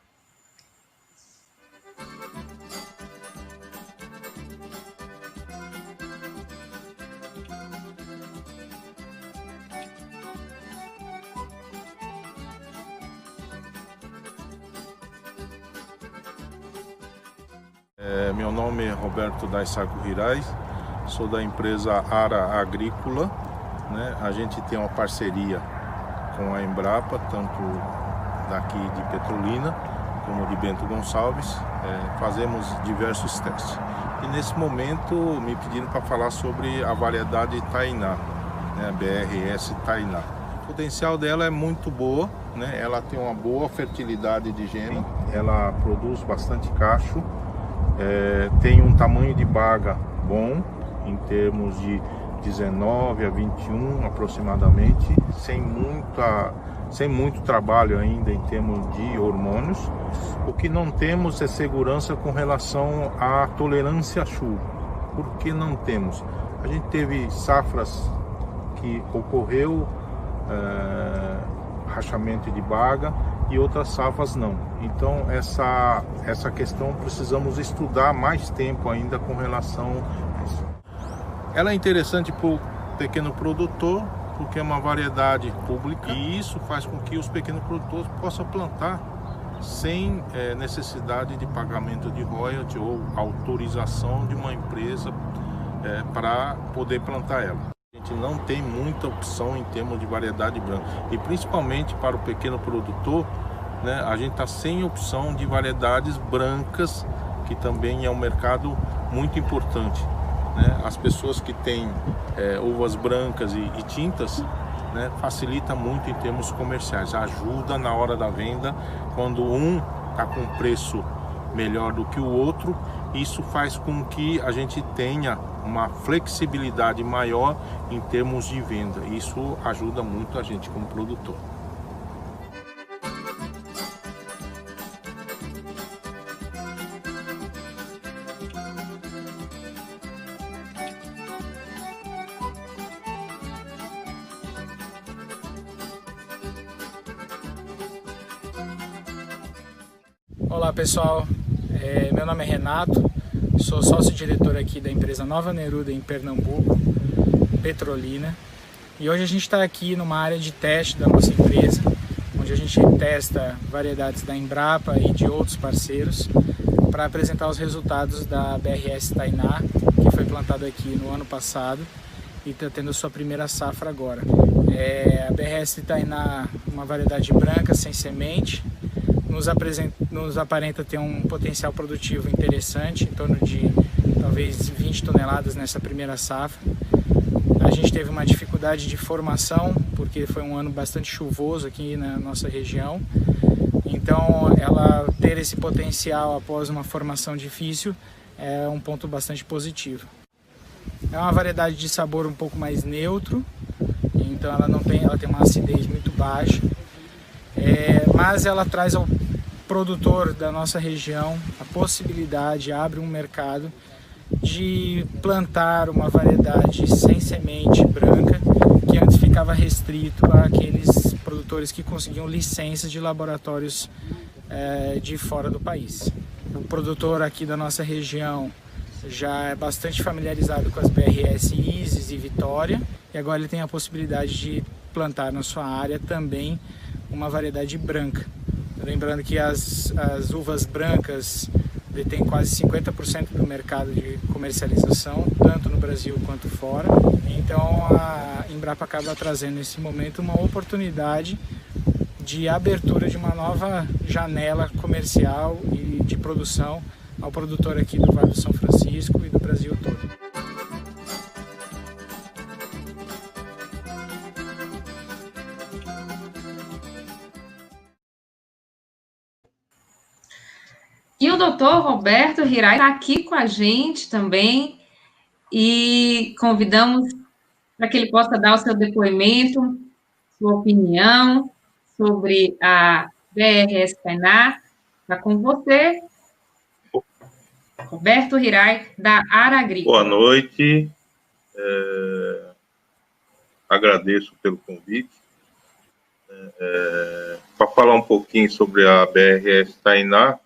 Meu nome é Roberto Daissaco Rirais, sou da empresa Ara Agrícola, né? A gente tem uma parceria com a Embrapa, tanto daqui de Petrolina como de Bento Gonçalves, fazemos diversos testes. E nesse momento me pediram para falar sobre a variedade Tainá, né? A BRS Tainá. O potencial dela é muito boa, né? Ela tem uma boa fertilidade de gene, ela produz bastante cacho, tem um tamanho de baga bom, em termos de 19 a 21 aproximadamente, sem muito trabalho ainda em termos de hormônios. O que não temos é segurança com relação à tolerância à chuva. Por que não temos? A gente teve safras que ocorreu rachamento de baga e outras safras não. Então essa questão precisamos estudar mais tempo ainda com relação a isso. Ela é interessante para o pequeno produtor, porque é uma variedade pública e isso faz com que os pequenos produtores possam plantar sem necessidade de pagamento de royalty ou autorização de uma empresa para poder plantar ela. A gente não tem muita opção em termos de variedade branca e principalmente para o pequeno produtor, né, a gente está sem opção de variedades brancas, que também é um mercado muito importante. Né? As pessoas que têm uvas brancas e tintas, né, facilita muito em termos comerciais, ajuda na hora da venda, quando um está com preço melhor do que o outro, isso faz com que a gente tenha uma flexibilidade maior em termos de venda, isso ajuda muito a gente como produtor. Olá pessoal, meu nome é Renato, sou sócio-diretor aqui da empresa Nova Neruda em Pernambuco, Petrolina, e hoje a gente está aqui numa área de teste da nossa empresa, onde a gente testa variedades da Embrapa e de outros parceiros para apresentar os resultados da BRS Tainá, que foi plantada aqui no ano passado e está tendo a sua primeira safra agora. A BRS Tainá, uma variedade branca, sem semente, nos aparenta ter um potencial produtivo interessante, em torno de talvez 20 toneladas nessa primeira safra. A gente teve uma dificuldade de formação, porque foi um ano bastante chuvoso aqui na nossa região. Então, ela ter esse potencial após uma formação difícil é um ponto bastante positivo. É uma variedade de sabor um pouco mais neutro, então ela tem uma acidez muito baixa, mas ela traz ao produtor da nossa região a possibilidade, abre um mercado de plantar uma variedade sem semente branca, que antes ficava restrito àqueles produtores que conseguiam licenças de laboratórios de fora do país. O produtor aqui da nossa região já é bastante familiarizado com as BRS Isis e Vitória, e agora ele tem a possibilidade de plantar na sua área também uma variedade branca. Lembrando que as uvas brancas detêm quase 50% do mercado de comercialização, tanto no Brasil quanto fora. Então a Embrapa acaba trazendo nesse momento uma oportunidade de abertura de uma nova janela comercial e de produção ao produtor aqui do Vale do São Francisco e do Brasil todo. E o doutor Roberto Hirai está aqui com a gente também e convidamos para que ele possa dar o seu depoimento, sua opinião sobre a BRS Tainá. Está com você, Roberto Hirai, da Aragrícola. Boa noite, agradeço pelo convite. Para falar um pouquinho sobre a BRS Tainá,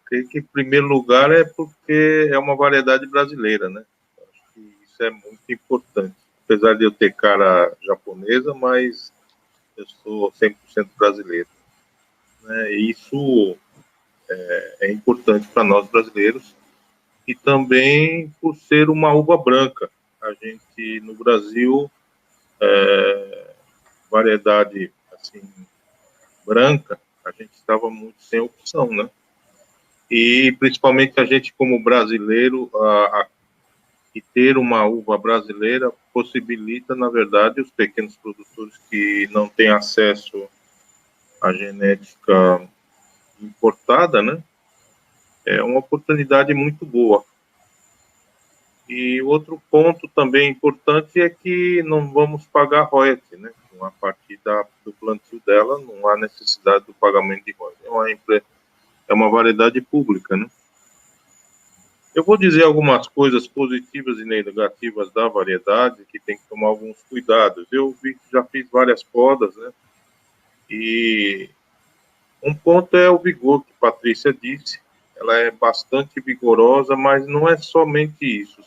creio que, em primeiro lugar, é porque é uma variedade brasileira, né? Acho que isso é muito importante. Apesar de eu ter cara japonesa, mas eu sou 100% brasileiro, né? E isso é importante para nós brasileiros, e também por ser uma uva branca. A gente, no Brasil, variedade assim, branca, a gente estava muito sem opção, né? E principalmente a gente, como brasileiro, e ter uma uva brasileira possibilita, na verdade, os pequenos produtores que não têm acesso à genética importada, né? É uma oportunidade muito boa. E outro ponto também importante é que não vamos pagar royalty, né? A partir do plantio dela, não há necessidade do pagamento de royalty. É uma variedade pública, né? Eu vou dizer algumas coisas positivas e negativas da variedade, que tem que tomar alguns cuidados. Eu já fiz várias podas, né? E um ponto é o vigor, que a Patrícia disse. Ela é bastante vigorosa, mas não é somente isso.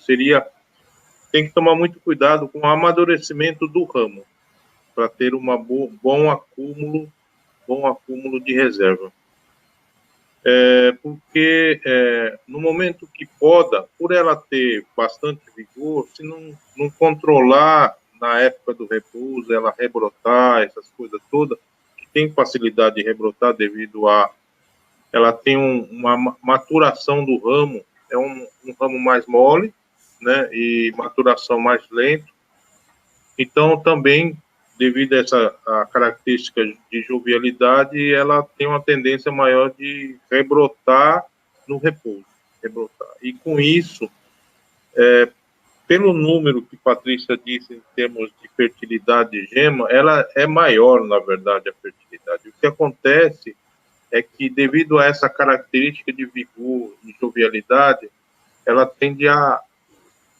Tem que tomar muito cuidado com o amadurecimento do ramo, para ter um bom acúmulo de reserva. Porque no momento que poda, por ela ter bastante vigor, se não controlar na época do repouso, ela rebrotar, essas coisas todas, que tem facilidade de rebrotar devido ela tem uma maturação do ramo, é um ramo mais mole, né, e maturação mais lento. Então, também, devido a essa característica de jovialidade, ela tem uma tendência maior de rebrotar no repouso. E com isso, pelo número que Patrícia disse em termos de fertilidade de gema, ela é maior, na verdade, a fertilidade. O que acontece é que, devido a essa característica de vigor e jovialidade, ela tende a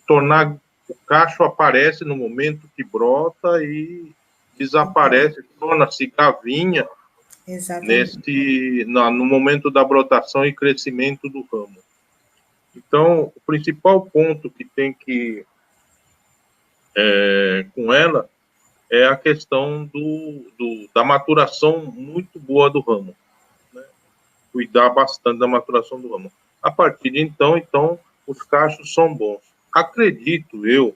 tornar... O cacho aparece no momento que brota e desaparece, torna-se gavinha no momento da brotação e crescimento do ramo. Então, o principal ponto que tem que com ela é a questão da maturação muito boa do ramo, né? Cuidar bastante da maturação do ramo. A partir de então, os cachos são bons. Acredito eu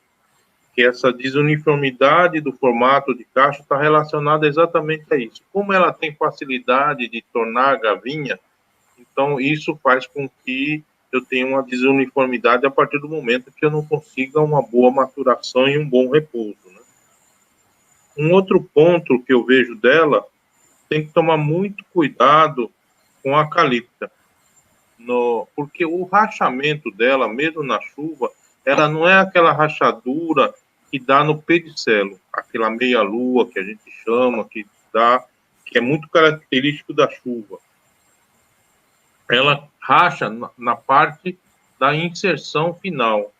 que essa desuniformidade do formato de cacho está relacionada exatamente a isso. Como ela tem facilidade de tornar gavinha, então isso faz com que eu tenha uma desuniformidade a partir do momento que eu não consiga uma boa maturação e um bom repouso, né? Um outro ponto que eu vejo dela, tem que tomar muito cuidado com a calipta, porque o rachamento dela, mesmo na chuva, ela não é aquela rachadura que dá no pedicelo, aquela meia-lua que a gente chama, que é muito característico da chuva. Ela racha na parte da inserção final.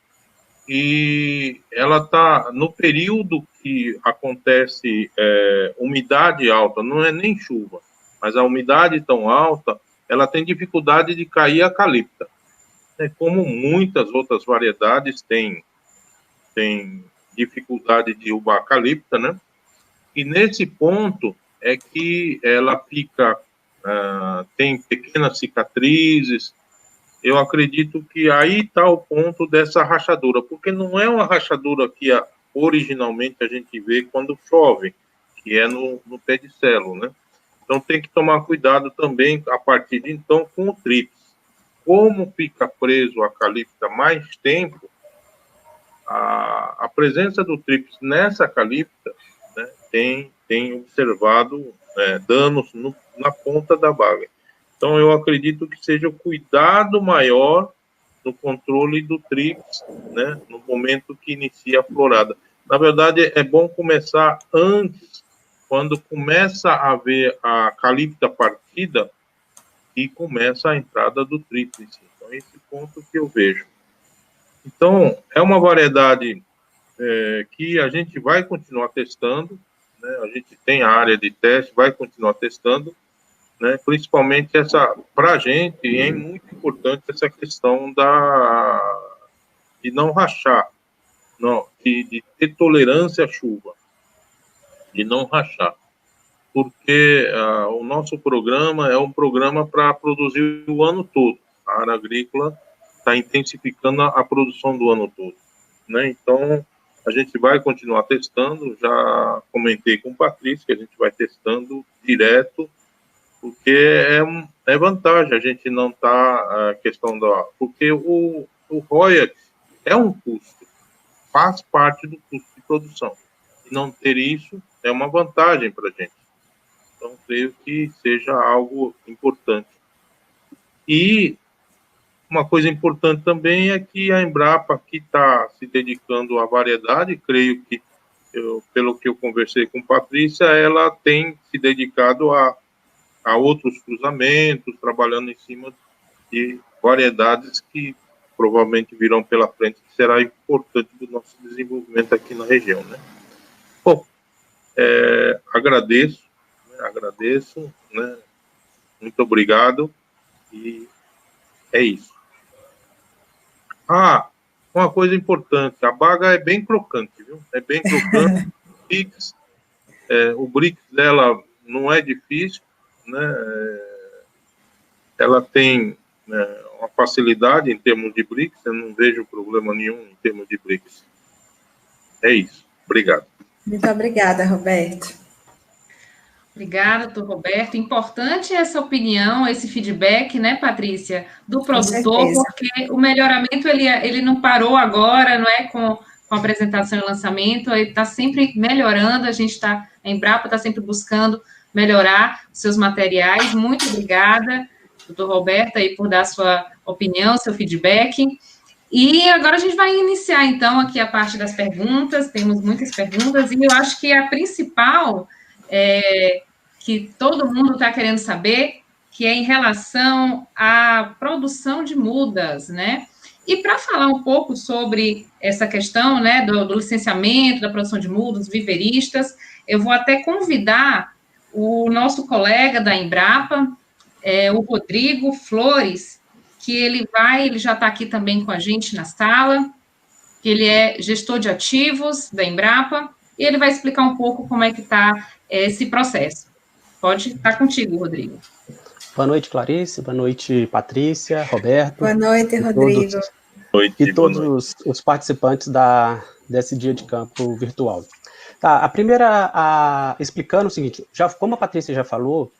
E ela está no período que acontece umidade alta, não é nem chuva, mas a umidade tão alta, ela tem dificuldade de cair a calipta. Como muitas outras variedades têm dificuldade de derrubar a calipta, né? E nesse ponto é que ela fica, tem pequenas cicatrizes. Eu acredito que aí está o ponto dessa rachadura, porque não é uma rachadura que originalmente a gente vê quando chove, que é no pedicelo, né? Então tem que tomar cuidado também, a partir de então, com o trips. Como fica preso a calipta mais tempo, a presença do trips nessa calipta, né, tem observado danos na ponta da baga. Então, eu acredito que seja o cuidado maior no controle do trips, né, no momento que inicia a florada. Na verdade, é bom começar antes, quando começa a ver a calipta partida e começa a entrada do trips. Então, esse ponto que eu vejo. Então, é uma variedade que a gente vai continuar testando, né, a gente tem a área de teste, vai continuar testando, né, principalmente para a gente é muito importante essa questão de não rachar, de ter tolerância à chuva, de não rachar, porque o nosso programa é um programa para produzir o ano todo. A área agrícola está intensificando a produção do ano todo, né? Então, a gente vai continuar testando, já comentei com o Patrício que a gente vai testando direto, porque é vantagem a gente não tá questão porque o royalty é um custo, faz parte do custo de produção, e não ter isso é uma vantagem para a gente. Então, creio que seja algo importante. E uma coisa importante também é que a Embrapa, que está se dedicando à variedade, creio que, pelo que eu conversei com Patrícia, ela tem se dedicado a outros cruzamentos, trabalhando em cima de variedades que provavelmente virão pela frente, que será importante do nosso desenvolvimento aqui na região, né? Bom, agradeço, né? Muito obrigado, e é isso. Uma coisa importante, a baga é bem crocante, viu? É bem crocante, o brix dela não é difícil, né? Ela tem uma facilidade em termos de brix, eu não vejo problema nenhum em termos de brix. É isso. Obrigado. Muito obrigada, Roberto. Obrigada, doutor Roberto. Importante essa opinião, esse feedback, né, Patrícia, do produtor, porque o melhoramento, ele não parou agora, não é, com a apresentação e lançamento, ele está sempre melhorando, a Embrapa está sempre buscando melhorar seus materiais. Muito obrigada, doutor Roberto, aí, por dar sua opinião, seu feedback. E agora a gente vai iniciar, então, aqui a parte das perguntas, temos muitas perguntas, e eu acho que a principal que todo mundo está querendo saber, que é em relação à produção de mudas, né? E para falar um pouco sobre essa questão, né, do licenciamento, da produção de mudas, viveristas, eu vou até convidar o nosso colega da Embrapa, o Rodrigo Flores, que ele já está aqui também com a gente na sala, que ele é gestor de ativos da Embrapa, e ele vai explicar um pouco como é que está esse processo. Pode estar contigo, Rodrigo. Boa noite, Clarice. Boa noite, Patrícia, Roberto. Boa noite, Rodrigo. E todos os participantes desse dia de campo virtual. Tá, a primeira, explicando o seguinte, como a Patrícia já falou,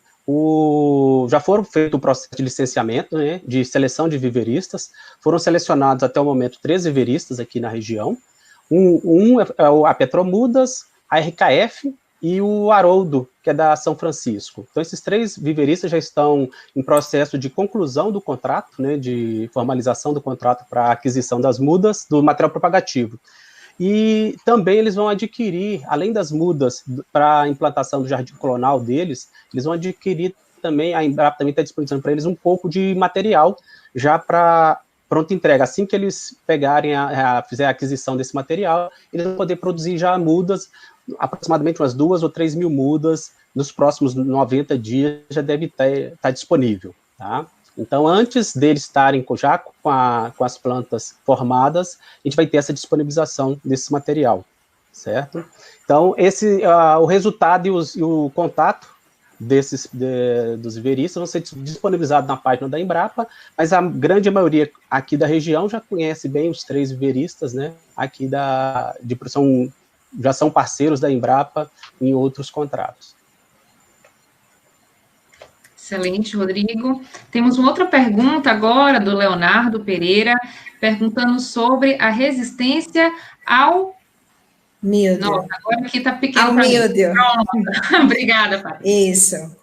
já foram feito o processo de licenciamento, né, de seleção de viveristas, foram selecionados até o momento 3 viveristas aqui na região, a Petromudas, a RKF e o Haroldo, que é da São Francisco. Então, esses 3 viveristas já estão em processo de conclusão do contrato, né, de formalização do contrato para aquisição das mudas do material propagativo. E também eles vão adquirir, além das mudas para a implantação do jardim colonal deles, eles vão adquirir também, a Embrapa também está disponibilizando para eles um pouco de material já para pronta entrega. Assim que eles pegarem, fizer a aquisição desse material, eles vão poder produzir já mudas, aproximadamente umas 2 ou 3 mil mudas, nos próximos 90 dias já deve estar disponível, tá? Então, antes deles estarem já com as plantas formadas, a gente vai ter essa disponibilização desse material, certo? Então, o resultado e o contato dos viveristas vão ser disponibilizados na página da Embrapa, mas a grande maioria aqui da região já conhece bem os 3 viveristas, né? Aqui já são parceiros da Embrapa em outros contratos. Excelente, Rodrigo. Temos uma outra pergunta agora do Leonardo Pereira, perguntando sobre a resistência ao míldio. Nossa, agora aqui está pequeno. Ao míldio. Obrigada, Patrícia. Isso.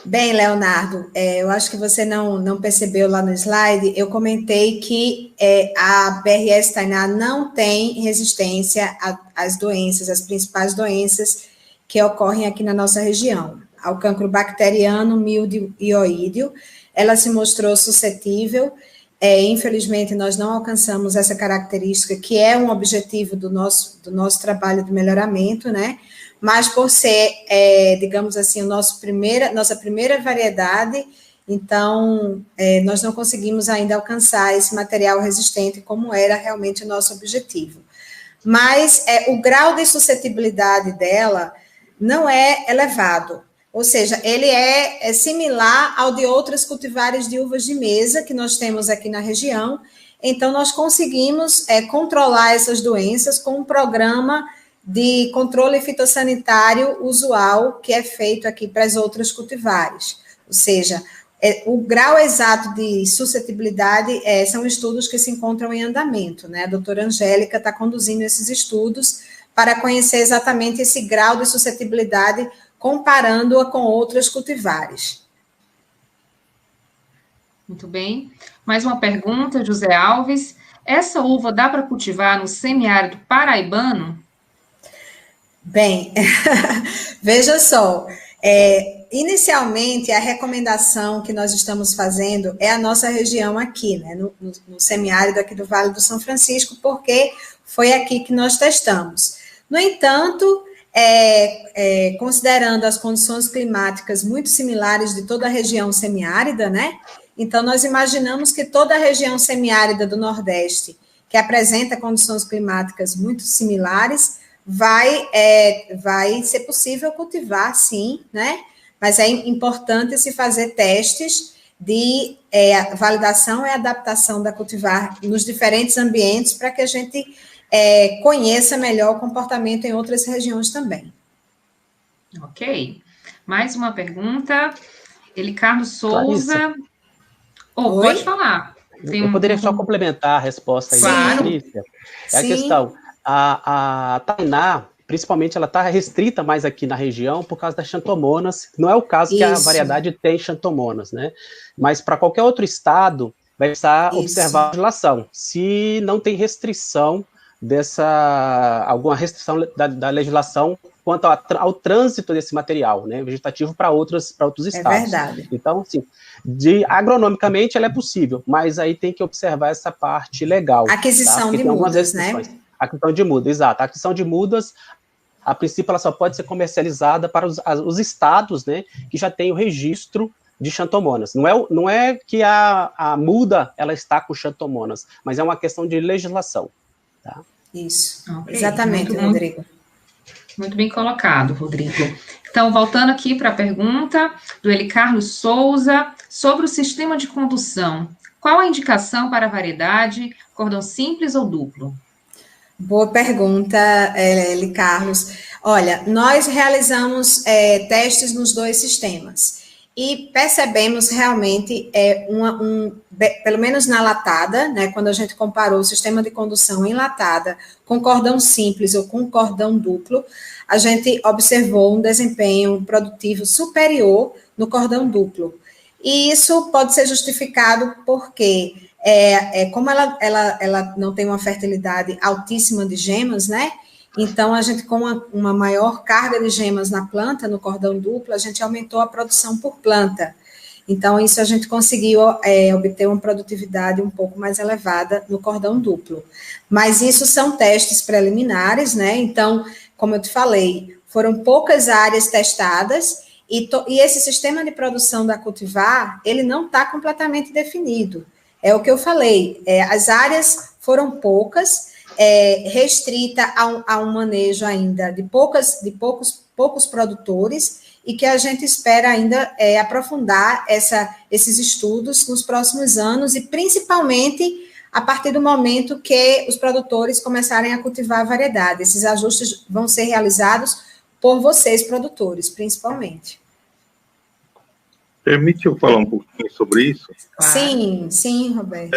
Bem, Leonardo, eu acho que você não percebeu lá no slide, eu comentei que a BRS Tainá não tem resistência às doenças, às principais doenças que ocorrem aqui na nossa região. Ao cancro bacteriano, míldio e oídio, ela se mostrou suscetível, infelizmente nós não alcançamos essa característica, que é um objetivo do nosso trabalho de melhoramento, né? Mas por ser, digamos assim, nossa primeira variedade, então nós não conseguimos ainda alcançar esse material resistente como era realmente o nosso objetivo. Mas o grau de suscetibilidade dela não é elevado, ou seja, ele é similar ao de outras cultivares de uvas de mesa que nós temos aqui na região, então nós conseguimos controlar essas doenças com um programa de controle fitossanitário usual que é feito aqui para as outras cultivares, ou seja, o grau exato de suscetibilidade são estudos que se encontram em andamento, né? A doutora Angélica está conduzindo esses estudos para conhecer exatamente esse grau de suscetibilidade, comparando-a com outras cultivares. Muito bem. Mais uma pergunta, José Alves. Essa uva dá para cultivar no semiárido paraibano? Bem, veja só, inicialmente a recomendação que nós estamos fazendo é a nossa região aqui, né, no semiárido aqui do Vale do São Francisco, porque foi aqui que nós testamos. No entanto, considerando as condições climáticas muito similares de toda a região semiárida, né, então nós imaginamos que toda a região semiárida do Nordeste, que apresenta condições climáticas muito similares, vai ser possível cultivar, sim, né? Mas é importante se fazer testes de validação e adaptação da cultivar nos diferentes ambientes para que a gente conheça melhor o comportamento em outras regiões também. Ok. Mais uma pergunta. Carlos Souza. Pode falar. Eu poderia só complementar a resposta aí, claro. Patrícia. A questão... A Tainá, principalmente, ela está restrita mais aqui na região por causa das xantomonas. Não é o caso que a variedade tem xantomonas, né? Mas para qualquer outro estado, vai precisar observar a legislação. Se não tem restrição alguma restrição da legislação quanto ao trânsito desse material, né, vegetativo para outros estados. É verdade. Então, assim, agronomicamente ela é possível, mas aí tem que observar essa parte legal. Aquisição de mudas, né? A aquisição de mudas, exato. A aquisição de mudas, a princípio ela só pode ser comercializada para os estados, né, que já tem o registro de xantomonas. Não é que a muda ela está com xantomonas, mas é uma questão de legislação. Tá? Isso, exatamente, Rodrigo. Muito bem colocado, Rodrigo. Então, voltando aqui para a pergunta do Eli Carlos Souza, sobre o sistema de condução. Qual a indicação para a variedade, cordão simples ou duplo? Boa pergunta, Eli Carlos. Olha, nós realizamos testes nos dois sistemas e percebemos realmente, pelo menos na latada, né, quando a gente comparou o sistema de condução em latada com cordão simples ou com cordão duplo, a gente observou um desempenho produtivo superior no cordão duplo. E isso pode ser justificado porque, como ela não tem uma fertilidade altíssima de gemas, né? Então, a gente, com uma maior carga de gemas na planta, no cordão duplo, a gente aumentou a produção por planta. Então, isso a gente conseguiu obter uma produtividade um pouco mais elevada no cordão duplo. Mas isso são testes preliminares, né? Então, como eu te falei, foram poucas áreas testadas e esse sistema de produção da cultivar, ele não está completamente definido. É o que eu falei, as áreas foram poucas, restrita a um manejo ainda de poucos produtores e que a gente espera ainda aprofundar esses estudos nos próximos anos e principalmente a partir do momento que os produtores começarem a cultivar a variedade. Esses ajustes vão ser realizados por vocês, produtores, principalmente. Permite eu falar um pouquinho sobre isso? Sim, Roberto.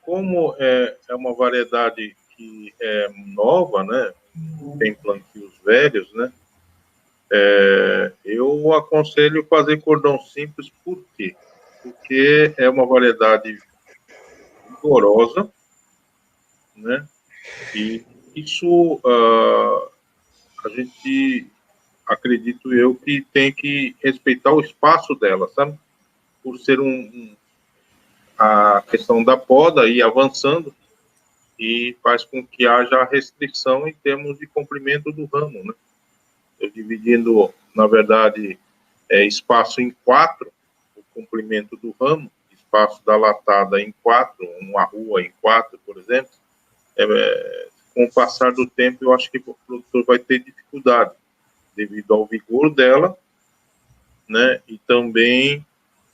Como é uma variedade que é nova, né? Tem plantios velhos, né? Eu aconselho fazer cordão simples, por quê? Porque é uma variedade vigorosa, né? E isso a gente, acredito eu, que tem que respeitar o espaço dela, sabe? Por ser a questão da poda ir avançando e faz com que haja restrição em termos de comprimento do ramo, né? Eu dividindo, na verdade, espaço em 4, o comprimento do ramo, espaço da latada em 4, uma rua em 4, por exemplo, com o passar do tempo, eu acho que o produtor vai ter dificuldade, devido ao vigor dela, né, e também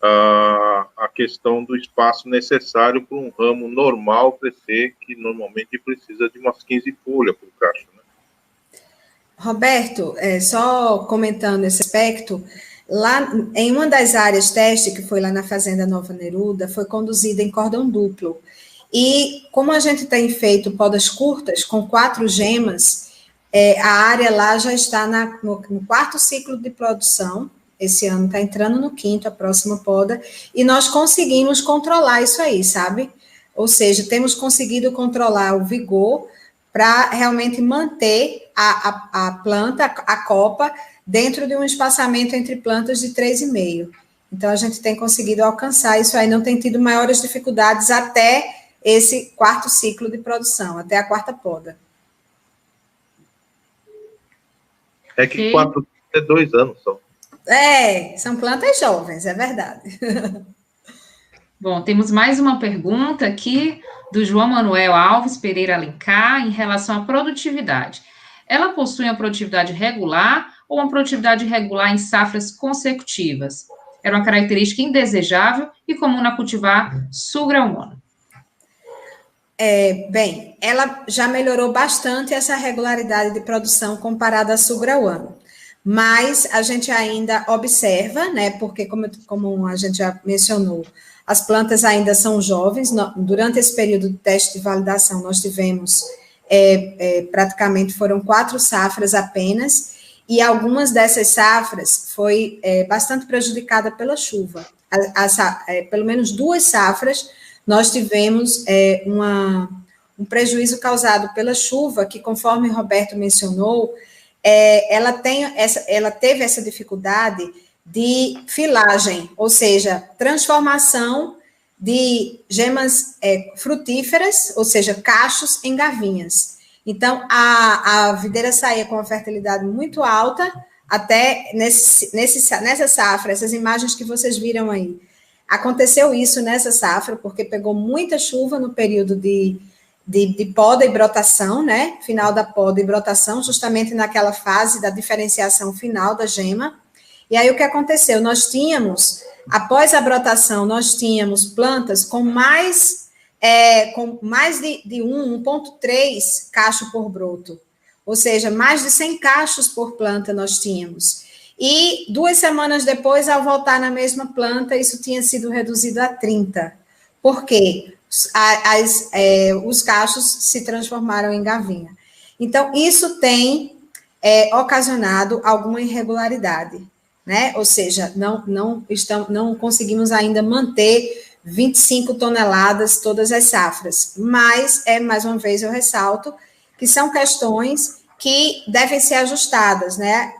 a questão do espaço necessário para um ramo normal crescer, que normalmente precisa de umas 15 folhas por caixa, né? Roberto, só comentando esse aspecto, lá em uma das áreas teste, que foi lá na Fazenda Nova Neruda, foi conduzida em cordão duplo. E como a gente tem feito podas curtas, com 4 gemas, a área lá já está no 4º ciclo de produção, esse ano está entrando no 5º, a próxima poda, e nós conseguimos controlar isso aí, sabe? Ou seja, temos conseguido controlar o vigor para realmente manter a planta, a copa, dentro de um espaçamento entre plantas de 3,5. Então, a gente tem conseguido alcançar isso aí, não tem tido maiores dificuldades até esse 4º ciclo de produção, até a 4ª poda. É que 4 é 2 anos só. São plantas jovens, é verdade. Bom, temos mais uma pergunta aqui do João Manuel Alves Pereira Alencar em relação à produtividade. Ela possui uma produtividade regular ou uma produtividade regular em safras consecutivas? Era uma característica indesejável e comum na cultivar Sugra-1. Bem, ela já melhorou bastante essa regularidade de produção comparada à Sugra-1. Mas a gente ainda observa, né, porque como a gente já mencionou, as plantas ainda são jovens. Durante esse período de teste de validação, nós tivemos, praticamente foram 4 safras apenas, e algumas dessas safras foi bastante prejudicada pela chuva. Pelo menos 2 safras, nós tivemos um prejuízo causado pela chuva, que, conforme o Roberto mencionou, ela teve essa dificuldade de filagem, ou seja, transformação de gemas frutíferas, ou seja, cachos em gavinhas. Então, a videira saía com uma fertilidade muito alta, até nessa safra, essas imagens que vocês viram aí. Aconteceu isso nessa safra, porque pegou muita chuva no período de poda e brotação, né? Final da poda e brotação, justamente naquela fase da diferenciação final da gema. E aí o que aconteceu? Nós tínhamos, após a brotação, nós tínhamos plantas com mais de 1,3 cacho por broto. Ou seja, mais de 100 cachos por planta nós tínhamos. E 2 semanas depois, ao voltar na mesma planta, isso tinha sido reduzido a 30. Por quê? Os cachos se transformaram em gavinha. Então, isso tem ocasionado alguma irregularidade, né? Ou seja, não conseguimos ainda manter 25 toneladas todas as safras, mas, mais uma vez, eu ressalto que são questões que devem ser ajustadas, né?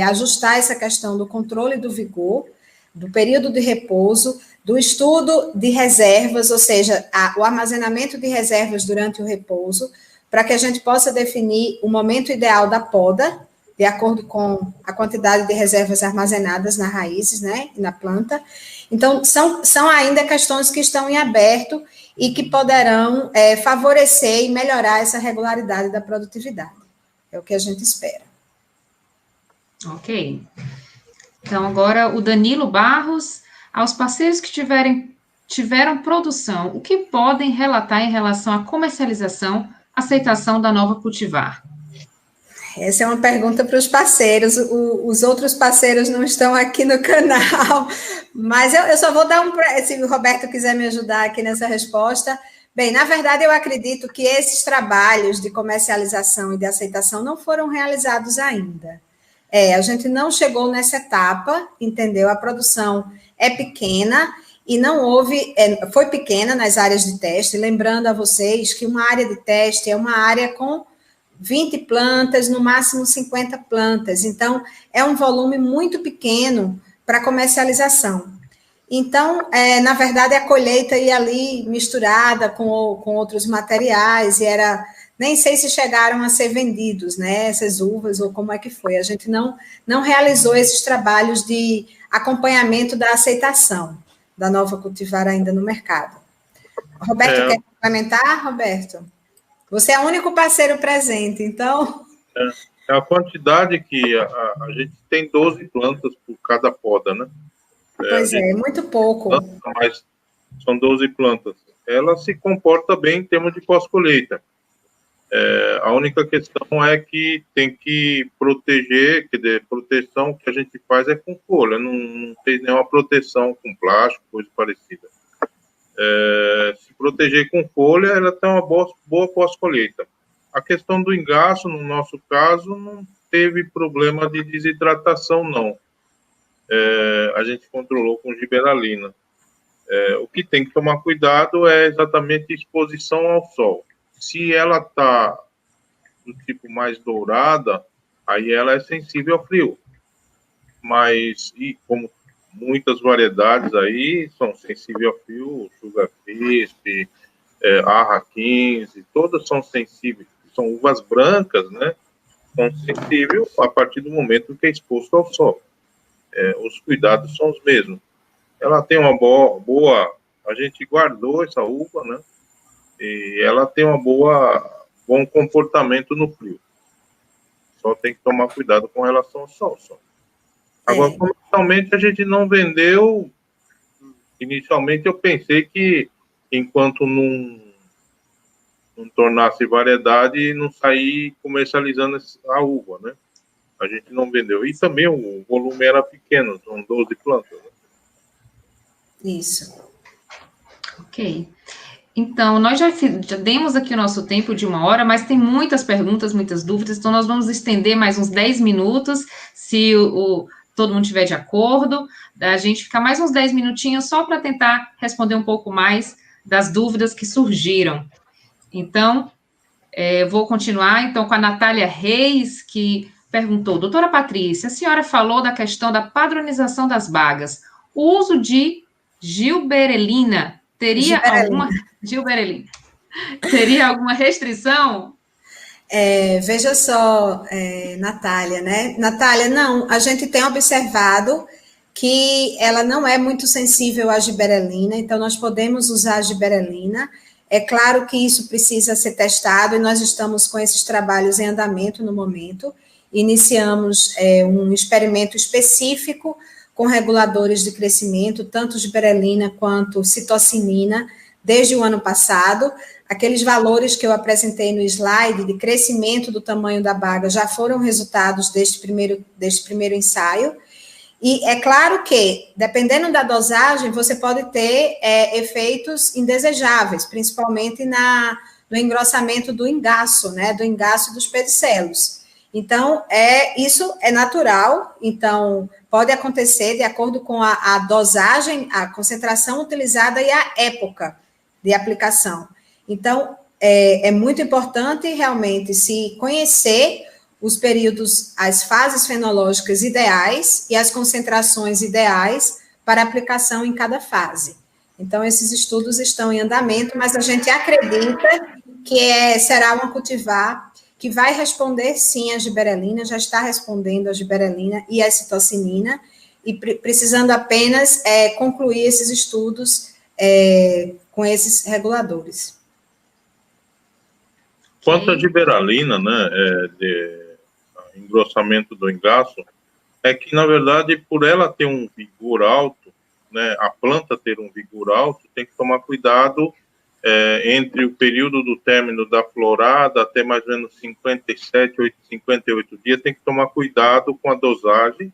Ajustar essa questão do controle do vigor, do período de repouso, do estudo de reservas, ou seja, o armazenamento de reservas durante o repouso, para que a gente possa definir o momento ideal da poda, de acordo com a quantidade de reservas armazenadas nas raízes, né, e na planta. Então, são ainda questões que estão em aberto e que poderão favorecer e melhorar essa regularidade da produtividade. É o que a gente espera. Ok. Então, agora o Danilo Barros, aos parceiros que tiveram produção, o que podem relatar em relação à comercialização, aceitação da nova cultivar? Essa é uma pergunta para os parceiros. Os outros parceiros não estão aqui no canal, mas eu só vou dar se o Roberto quiser me ajudar aqui nessa resposta. Bem, na verdade, eu acredito que esses trabalhos de comercialização e de aceitação não foram realizados ainda. A gente não chegou nessa etapa, entendeu? A produção é pequena e não houve, foi pequena nas áreas de teste, lembrando a vocês que uma área de teste é uma área com 20 plantas, no máximo 50 plantas, então é um volume muito pequeno para comercialização. Então, na verdade, a colheita ia ali misturada com outros materiais e nem sei se chegaram a ser vendidos, né, essas uvas, ou como é que foi. A gente não realizou esses trabalhos de acompanhamento da aceitação da nova cultivar ainda no mercado. Roberto, quer complementar, Roberto? Você é o único parceiro presente, então... A quantidade que a gente tem 12 plantas por cada poda, né? Pois muito pouco. Mas são 12 plantas. Ela se comporta bem em termos de pós-colheita. A única questão é que tem que proteger, quer dizer, proteção que a gente faz é com folha, não tem nenhuma proteção com plástico, coisa parecida. Se proteger com folha, ela tem uma boa pós-colheita. A questão do engaço, no nosso caso, não teve problema de desidratação, não. A gente controlou com giberalina. O que tem que tomar cuidado é exatamente a exposição ao sol. Se ela está do tipo mais dourada, aí ela é sensível ao frio. Mas, e como muitas variedades aí são sensíveis ao frio, Sugar Crisp, Arra 15, todas são sensíveis. São uvas brancas, né? São sensíveis a partir do momento que é exposto ao sol. Os cuidados são os mesmos. Ela tem uma boa... A gente guardou essa uva, né? E ela tem bom comportamento no frio. Só tem que tomar cuidado com relação ao sol. Só. Agora, comercialmente, a gente não vendeu. Inicialmente, eu pensei que enquanto não tornasse variedade, não sair comercializando a uva, né? A gente não vendeu. E também o volume era pequeno, são 12 plantas. Né? Isso. Ok. Então, nós já demos aqui o nosso tempo de 1 hora, mas tem muitas perguntas, muitas dúvidas, então nós vamos estender mais uns 10 minutos, se todo mundo estiver de acordo, a gente ficar mais uns 10 minutinhos só para tentar responder um pouco mais das dúvidas que surgiram. Então, vou continuar então com a Natália Reis, que perguntou: doutora Patrícia, a senhora falou da questão da padronização das bagas. O uso de gilberelina teria alguma restrição? Veja só, Natália, né? Natália, não, a gente tem observado que ela não é muito sensível à giberelina, então nós podemos usar a giberelina. É claro que isso precisa ser testado e nós estamos com esses trabalhos em andamento no momento. Iniciamos um experimento específico com reguladores de crescimento, tanto giberelina quanto citocinina, desde o ano passado. Aqueles valores que eu apresentei no slide de crescimento do tamanho da baga já foram resultados deste primeiro ensaio. E é claro que, dependendo da dosagem, você pode ter efeitos indesejáveis, principalmente no engrossamento do engaço, né, do engaço dos pedicelos. Então, isso é natural, então pode acontecer de acordo com a dosagem, a concentração utilizada e a época de aplicação. Então, é muito importante realmente se conhecer os períodos, as fases fenológicas ideais e as concentrações ideais para aplicação em cada fase. Então, esses estudos estão em andamento, mas a gente acredita que será uma cultivar que vai responder, sim, à giberelina, já está respondendo à giberelina e à citocinina, e precisando apenas concluir esses estudos com esses reguladores. Quanto à giberelina, né, de engrossamento do engaço, é que, na verdade, por ela ter um vigor alto, né, a planta ter um vigor alto, tem que tomar cuidado entre o período do término da florada até mais ou menos 57, 58 dias, tem que tomar cuidado com a dosagem,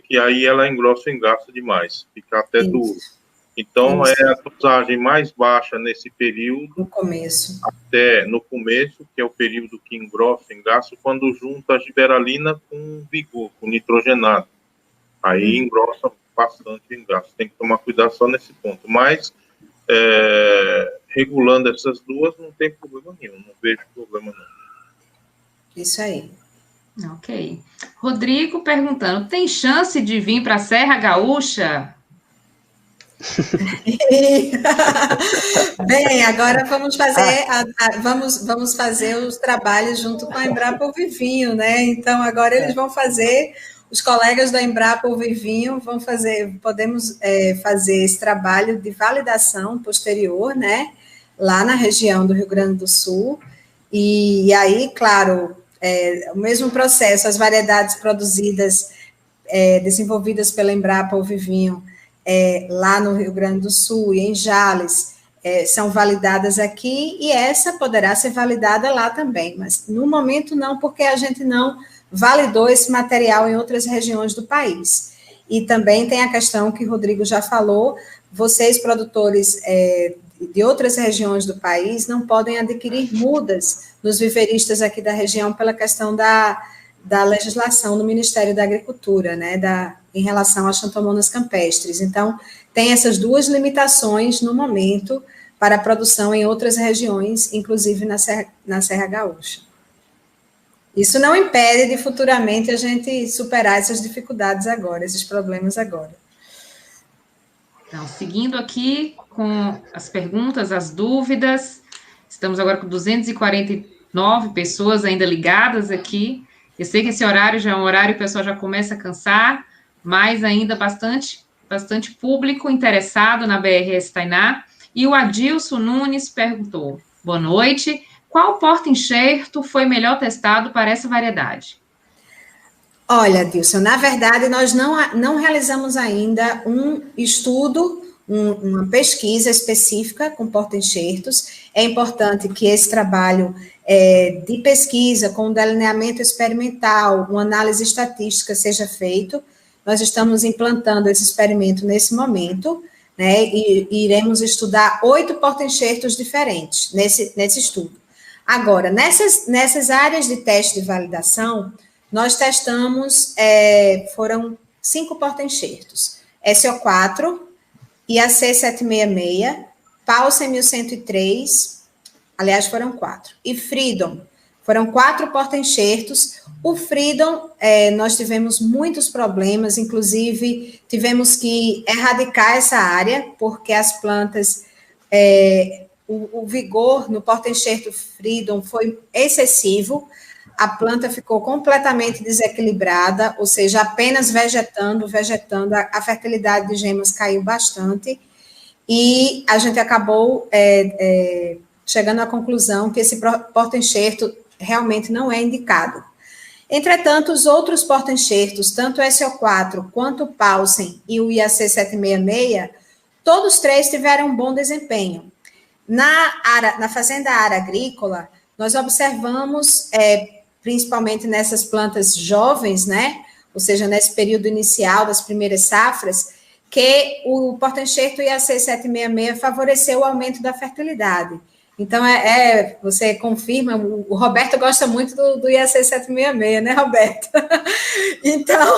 que aí ela engrossa o engaço demais, fica até duro. Então, é a dosagem mais baixa nesse período. No começo. Até no começo, que é o período que engrossa o engaço, quando junta a giberelina com vigor, com nitrogenado. Aí engrossa bastante o engaço. Tem que tomar cuidado só nesse ponto. Mas, regulando essas duas, não tem problema nenhum. Não vejo problema não. Isso aí. Ok. Rodrigo perguntando, tem chance de vir para a Serra Gaúcha? Bem, agora vamos fazer vamos fazer os trabalhos junto com a Embrapa Uvivinho, né? Então agora eles vão fazer, os colegas da Embrapa Uvivinho vão fazer, podemos fazer esse trabalho de validação posterior, né? Lá na região do Rio Grande do Sul, e aí, claro, o mesmo processo, as variedades produzidas, desenvolvidas pela Embrapa Uvivinho, lá no Rio Grande do Sul e em Jales, são validadas aqui, e essa poderá ser validada lá também, mas no momento não, porque a gente não validou esse material em outras regiões do país. E também tem a questão que o Rodrigo já falou, vocês, produtores de outras regiões do país, não podem adquirir mudas dos viveristas aqui da região pela questão da legislação do Ministério da Agricultura, né, em relação às xanthomonas campestres. Então, tem essas duas limitações no momento para a produção em outras regiões, inclusive na Serra Gaúcha. Isso não impede de futuramente a gente superar essas dificuldades agora, esses problemas agora. Então, seguindo aqui com as perguntas, as dúvidas, estamos agora com 249 pessoas ainda ligadas aqui. Eu sei que esse horário já é um horário que o pessoal já começa a cansar, mas ainda bastante público interessado na BRS Tainá. E o Adilson Nunes perguntou, boa noite, qual porta-enxerto foi melhor testado para essa variedade? Olha, Adilson, na verdade, nós não realizamos ainda um estudo, uma pesquisa específica com porta-enxertos. É importante que esse trabalho de pesquisa com delineamento experimental, uma análise estatística seja feito. Nós estamos implantando esse experimento nesse momento, né, e iremos estudar 8 porta-enxertos diferentes nesse estudo. Agora, nessas áreas de teste de validação, nós testamos, foram 5 porta-enxertos, SO4, IAC 766, Paulsen 1103, aliás, foram 4, e Freedom, foram 4 porta-enxertos. O Freedom, nós tivemos muitos problemas, inclusive tivemos que erradicar essa área, porque as plantas o vigor no porta-enxerto Freedom foi excessivo, a planta ficou completamente desequilibrada, ou seja, apenas vegetando, a fertilidade de gemas caiu bastante, e a gente acabou chegando à conclusão que esse porta-enxerto realmente não é indicado. Entretanto, os outros porta-enxertos, tanto o SO4 quanto o Paulsen e o IAC 766, todos três tiveram um bom desempenho. Na fazenda Área Agrícola, nós observamos, principalmente nessas plantas jovens, né, ou seja, nesse período inicial das primeiras safras, que o porta-enxerto IAC 766 favoreceu o aumento da fertilidade. Então, você confirma, o Roberto gosta muito do IAC 766, né, Roberto? Então,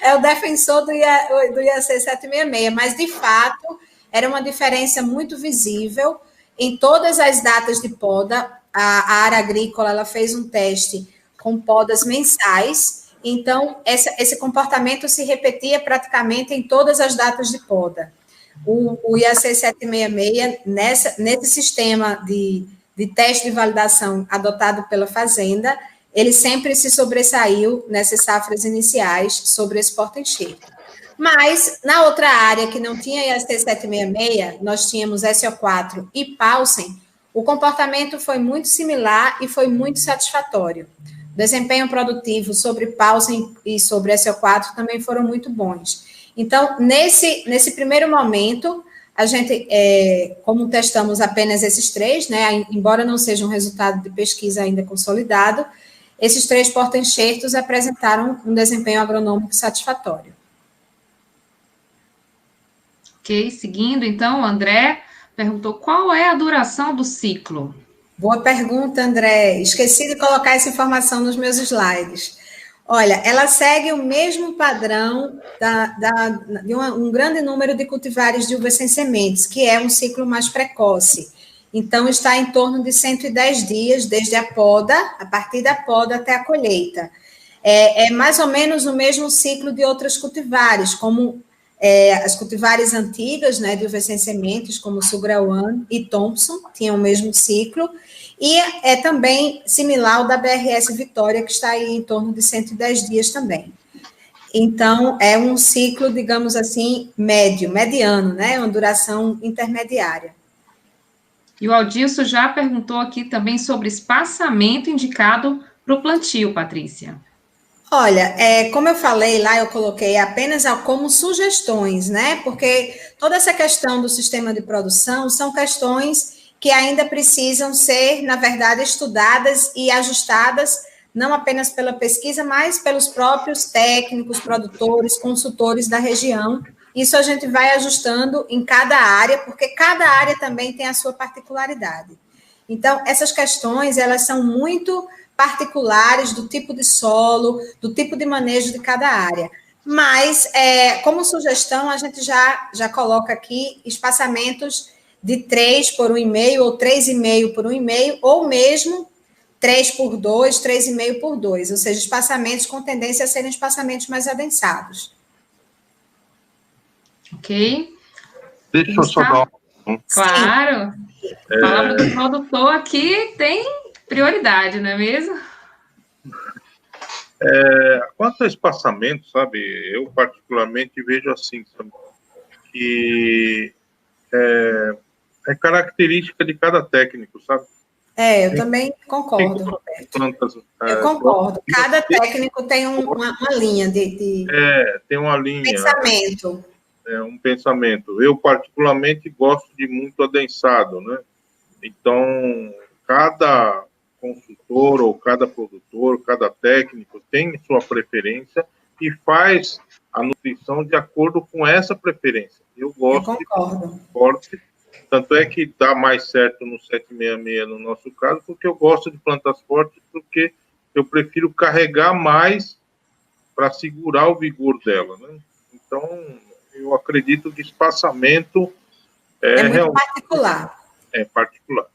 é o defensor do IAC 766, mas, de fato, era uma diferença muito visível em todas as datas de poda. A Área Agrícola, ela fez um teste com podas mensais, então, esse comportamento se repetia praticamente em todas as datas de poda. O IAC 766, nesse sistema de teste de validação adotado pela Fazenda, ele sempre se sobressaiu nessas safras iniciais sobre esse porta-enxerto. Mas, na outra área que não tinha IAC 766, nós tínhamos SO4 e Paulsen, o comportamento foi muito similar e foi muito satisfatório. O desempenho produtivo sobre Paulsen e sobre SO4 também foram muito bons. Então, nesse primeiro momento, a gente, como testamos apenas esses três, né, embora não seja um resultado de pesquisa ainda consolidado, esses três porta-enxertos apresentaram um desempenho agronômico satisfatório. Ok, seguindo, então, o André perguntou qual é a duração do ciclo? Boa pergunta, André. Esqueci de colocar essa informação nos meus slides. Olha, ela segue o mesmo padrão de um grande número de cultivares de uvas sem sementes, que é um ciclo mais precoce. Então, está em torno de 110 dias, desde a poda, a partir da poda até a colheita. É mais ou menos o mesmo ciclo de outras cultivares, como as cultivares antigas, né, de uvas sem sementes, como Sugra One e Thompson, tinham o mesmo ciclo, e é também similar ao da BRS Vitória, que está aí em torno de 110 dias também. Então, é um ciclo, digamos assim, mediano, né? Uma duração intermediária. E o Aldilson já perguntou aqui também sobre espaçamento indicado para o plantio, Patrícia. Olha, como eu falei lá, eu coloquei apenas como sugestões, né? Porque toda essa questão do sistema de produção são questões que ainda precisam ser, na verdade, estudadas e ajustadas, não apenas pela pesquisa, mas pelos próprios técnicos, produtores, consultores da região. Isso a gente vai ajustando em cada área, porque cada área também tem a sua particularidade. Então, essas questões, elas são muito particulares do tipo de solo, do tipo de manejo de cada área. Mas, como sugestão, a gente já coloca aqui espaçamentos de 3 por 1,5 ou 3,5 por 1,5, ou mesmo 3 por 2, 3,5 por 2, ou seja, espaçamentos com tendência a serem espaçamentos mais adensados. Ok. Deixa eu só dar um... Claro. A palavra do produtor aqui tem prioridade, não é mesmo? Quanto ao espaçamento, sabe, eu particularmente vejo assim, sabe, que é característica de cada técnico, sabe? Eu também concordo, Roberto. Eu concordo. Cada técnico tem uma linha de tem uma linha. Pensamento. Um pensamento. Eu, particularmente, gosto de muito adensado, né? Então, cada consultor ou cada produtor, cada técnico tem sua preferência e faz a nutrição de acordo com essa preferência. Eu gosto de forte, tanto é que dá mais certo no 766 no nosso caso, porque eu gosto de plantas fortes, porque eu prefiro carregar mais para segurar o vigor dela, né? Então, eu acredito que espaçamento é muito particular. É particular.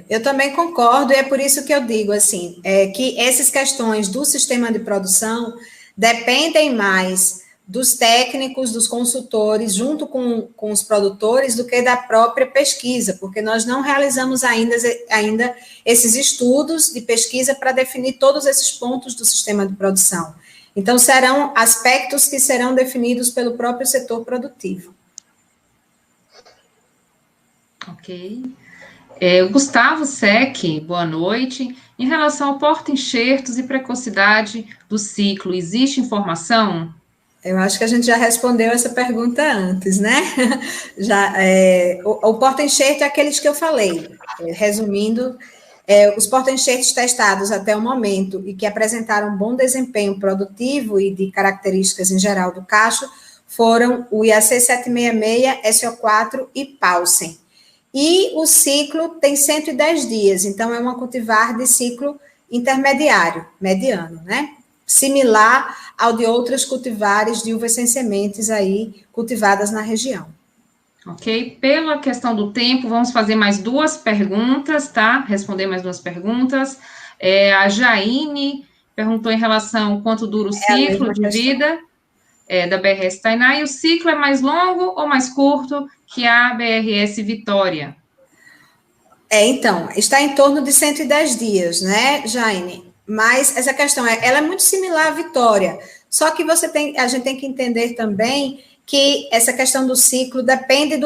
Eu também concordo, e é por isso que eu digo assim, que essas questões do sistema de produção dependem mais dos técnicos, dos consultores, junto com os produtores, do que da própria pesquisa, porque nós não realizamos ainda esses estudos de pesquisa para definir todos esses pontos do sistema de produção. Então, serão aspectos que serão definidos pelo próprio setor produtivo. Ok. O Gustavo Sec, boa noite. Em relação ao porta-enxertos e precocidade do ciclo, existe informação? Eu acho que a gente já respondeu essa pergunta antes, né? O porta-enxerto é aqueles que eu falei. Resumindo, os porta-enxertos testados até o momento e que apresentaram bom desempenho produtivo e de características em geral do cacho foram o IAC 766, SO4 e Paulsen. E o ciclo tem 110 dias, então é uma cultivar de ciclo intermediário, mediano, né? Similar ao de outras cultivares de uvas sem sementes aí cultivadas na região. Ok, pela questão do tempo, vamos fazer mais 2 perguntas, tá? Responder mais 2 perguntas. A Jaine perguntou em relação ao quanto dura o ciclo de vida da BRS Tainá, e o ciclo é mais longo ou mais curto que a BRS Vitória? Então, está em torno de 110 dias, né, Jaine? Mas essa questão ela é muito similar à Vitória, só que a gente tem que entender também que essa questão do ciclo depende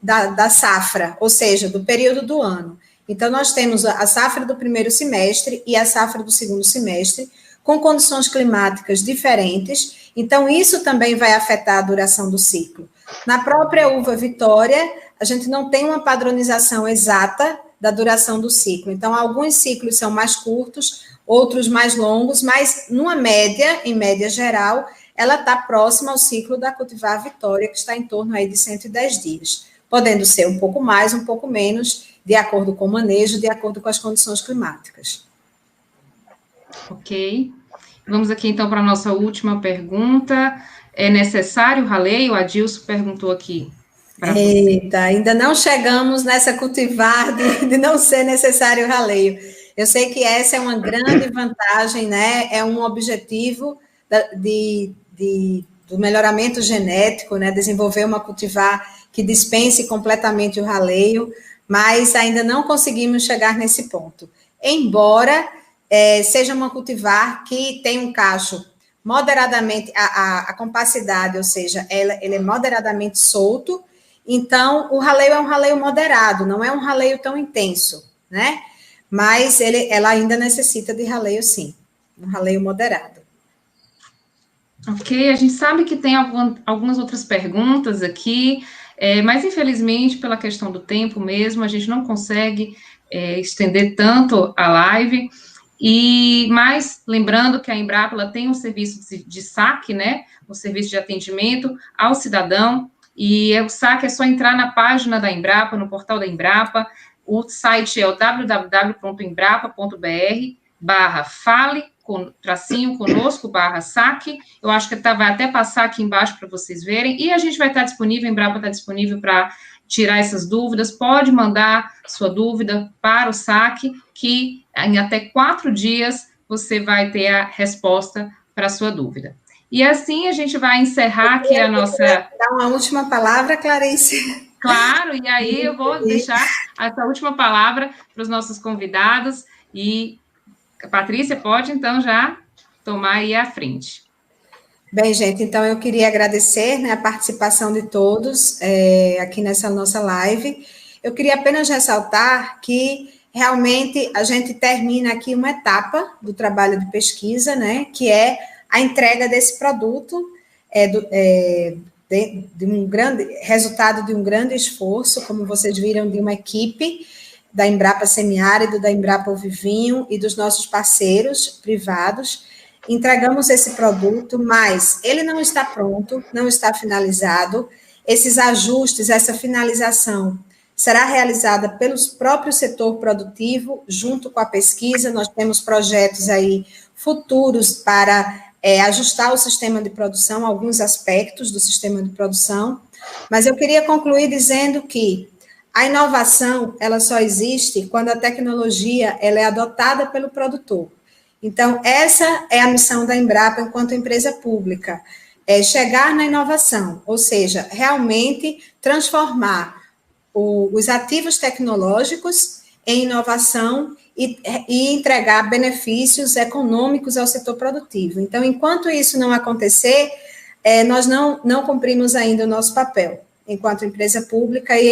da safra, ou seja, do período do ano. Então, nós temos a safra do primeiro semestre e a safra do segundo semestre, com condições climáticas diferentes, então isso também vai afetar a duração do ciclo. Na própria uva Vitória, a gente não tem uma padronização exata da duração do ciclo, então alguns ciclos são mais curtos, outros mais longos, mas numa média, em média geral, ela está próxima ao ciclo da cultivar Vitória, que está em torno aí de 110 dias, podendo ser um pouco mais, um pouco menos, de acordo com o manejo, de acordo com as condições climáticas. Ok. Vamos aqui, então, para a nossa última pergunta. É necessário raleio? O Adilson perguntou aqui. Eita, ainda não chegamos nessa cultivar de não ser necessário raleio. Eu sei que essa é uma grande vantagem, né? É um objetivo do melhoramento genético, né? Desenvolver uma cultivar que dispense completamente o raleio, mas ainda não conseguimos chegar nesse ponto. Embora seja uma cultivar que tem um cacho moderadamente, a compacidade, ou seja, ele é moderadamente solto, então o raleio é um raleio moderado, não é um raleio tão intenso, né? Mas ela ainda necessita de raleio, sim, um raleio moderado. Ok, a gente sabe que tem algumas outras perguntas aqui, mas infelizmente, pela questão do tempo mesmo, a gente não consegue estender tanto a live. Mas lembrando que a Embrapa ela tem um serviço de saque, né? Um serviço de atendimento ao cidadão, e o saque é só entrar na página da Embrapa, no portal da Embrapa. O site é o www.embrapa.br/fale-conosco/saque. Eu acho que vai até passar aqui embaixo para vocês verem, e a gente vai estar disponível, a Embrapa está disponível para tirar essas dúvidas. Pode mandar sua dúvida para o saque, que em até 4 dias você vai ter a resposta para a sua dúvida. E assim a gente vai encerrar aqui a nossa... Dar uma última palavra, Clarice. Claro, e aí eu vou deixar essa última palavra para os nossos convidados, e a Patrícia pode, então, já tomar aí à frente. Bem, gente, então eu queria agradecer, né, a participação de todos aqui nessa nossa live. Eu queria apenas ressaltar que realmente a gente termina aqui uma etapa do trabalho de pesquisa, né, que é a entrega desse produto, de um grande resultado de um grande esforço, como vocês viram, de uma equipe da Embrapa Semiárido, da Embrapa Ovivinho e dos nossos parceiros privados. Entregamos esse produto, mas ele não está pronto, não está finalizado. Esses ajustes, essa finalização será realizada pelo próprio setor produtivo, junto com a pesquisa. Nós temos projetos aí futuros para ajustar o sistema de produção, alguns aspectos do sistema de produção, mas eu queria concluir dizendo que a inovação, ela só existe quando a tecnologia ela é adotada pelo produtor. Então, essa é a missão da Embrapa enquanto empresa pública, chegar na inovação, ou seja, realmente transformar os ativos tecnológicos em inovação e entregar benefícios econômicos ao setor produtivo. Então, enquanto isso não acontecer, nós não cumprimos ainda o nosso papel enquanto empresa pública, e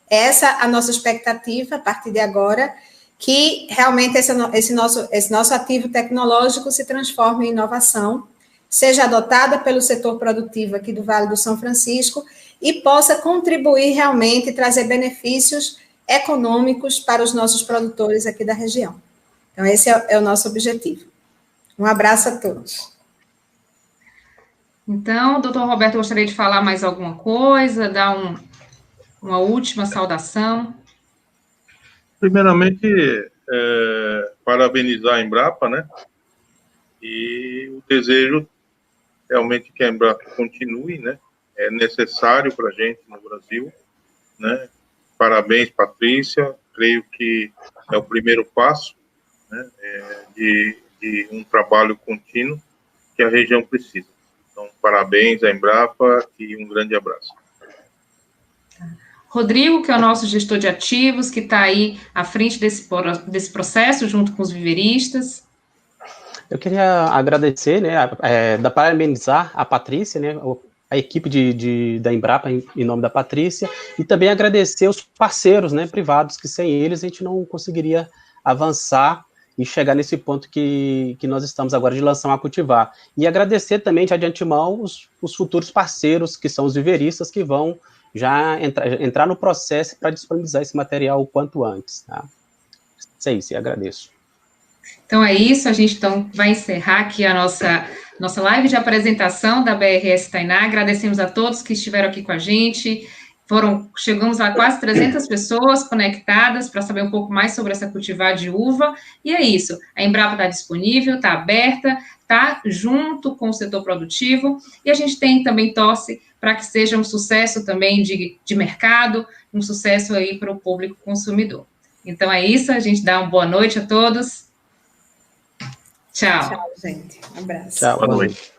essa a nossa expectativa a partir de agora, que realmente esse nosso ativo tecnológico se transforme em inovação, seja adotada pelo setor produtivo aqui do Vale do São Francisco e possa contribuir realmente e trazer benefícios econômicos para os nossos produtores aqui da região. Então, esse é o nosso objetivo. Um abraço a todos. Então, doutor Roberto, eu gostaria de falar mais alguma coisa, dar uma última saudação. Primeiramente, parabenizar a Embrapa, né? E o desejo realmente que a Embrapa continue, né? É necessário para a gente no Brasil, né? Parabéns, Patrícia. Creio que é o primeiro passo, né? De um trabalho contínuo que a região precisa. Então, parabéns à Embrapa e um grande abraço. Rodrigo, que é o nosso gestor de ativos, que está aí à frente desse processo, junto com os viveristas. Eu queria agradecer, né, parabenizar a Patrícia, né, a equipe da Embrapa, em nome da Patrícia, e também agradecer os parceiros, né, privados, que sem eles a gente não conseguiria avançar e chegar nesse ponto que nós estamos agora de lançar uma cultivar. E agradecer também, já de antemão, os futuros parceiros, que são os viveristas, que vão já entrar no processo para disponibilizar esse material o quanto antes. Tá? Isso é isso, e agradeço. Então é isso, a gente então vai encerrar aqui a nossa live de apresentação da BRS Tainá. Agradecemos a todos que estiveram aqui com a gente. Chegamos a quase 300 pessoas conectadas para saber um pouco mais sobre essa cultivar de uva. E é isso, a Embrapa está disponível, está aberta, está junto com o setor produtivo, e a gente também torce para que seja um sucesso também de mercado, um sucesso aí para o público consumidor. Então é isso, a gente dá uma boa noite a todos. Tchau. Tchau, gente. Um abraço. Tchau, boa noite.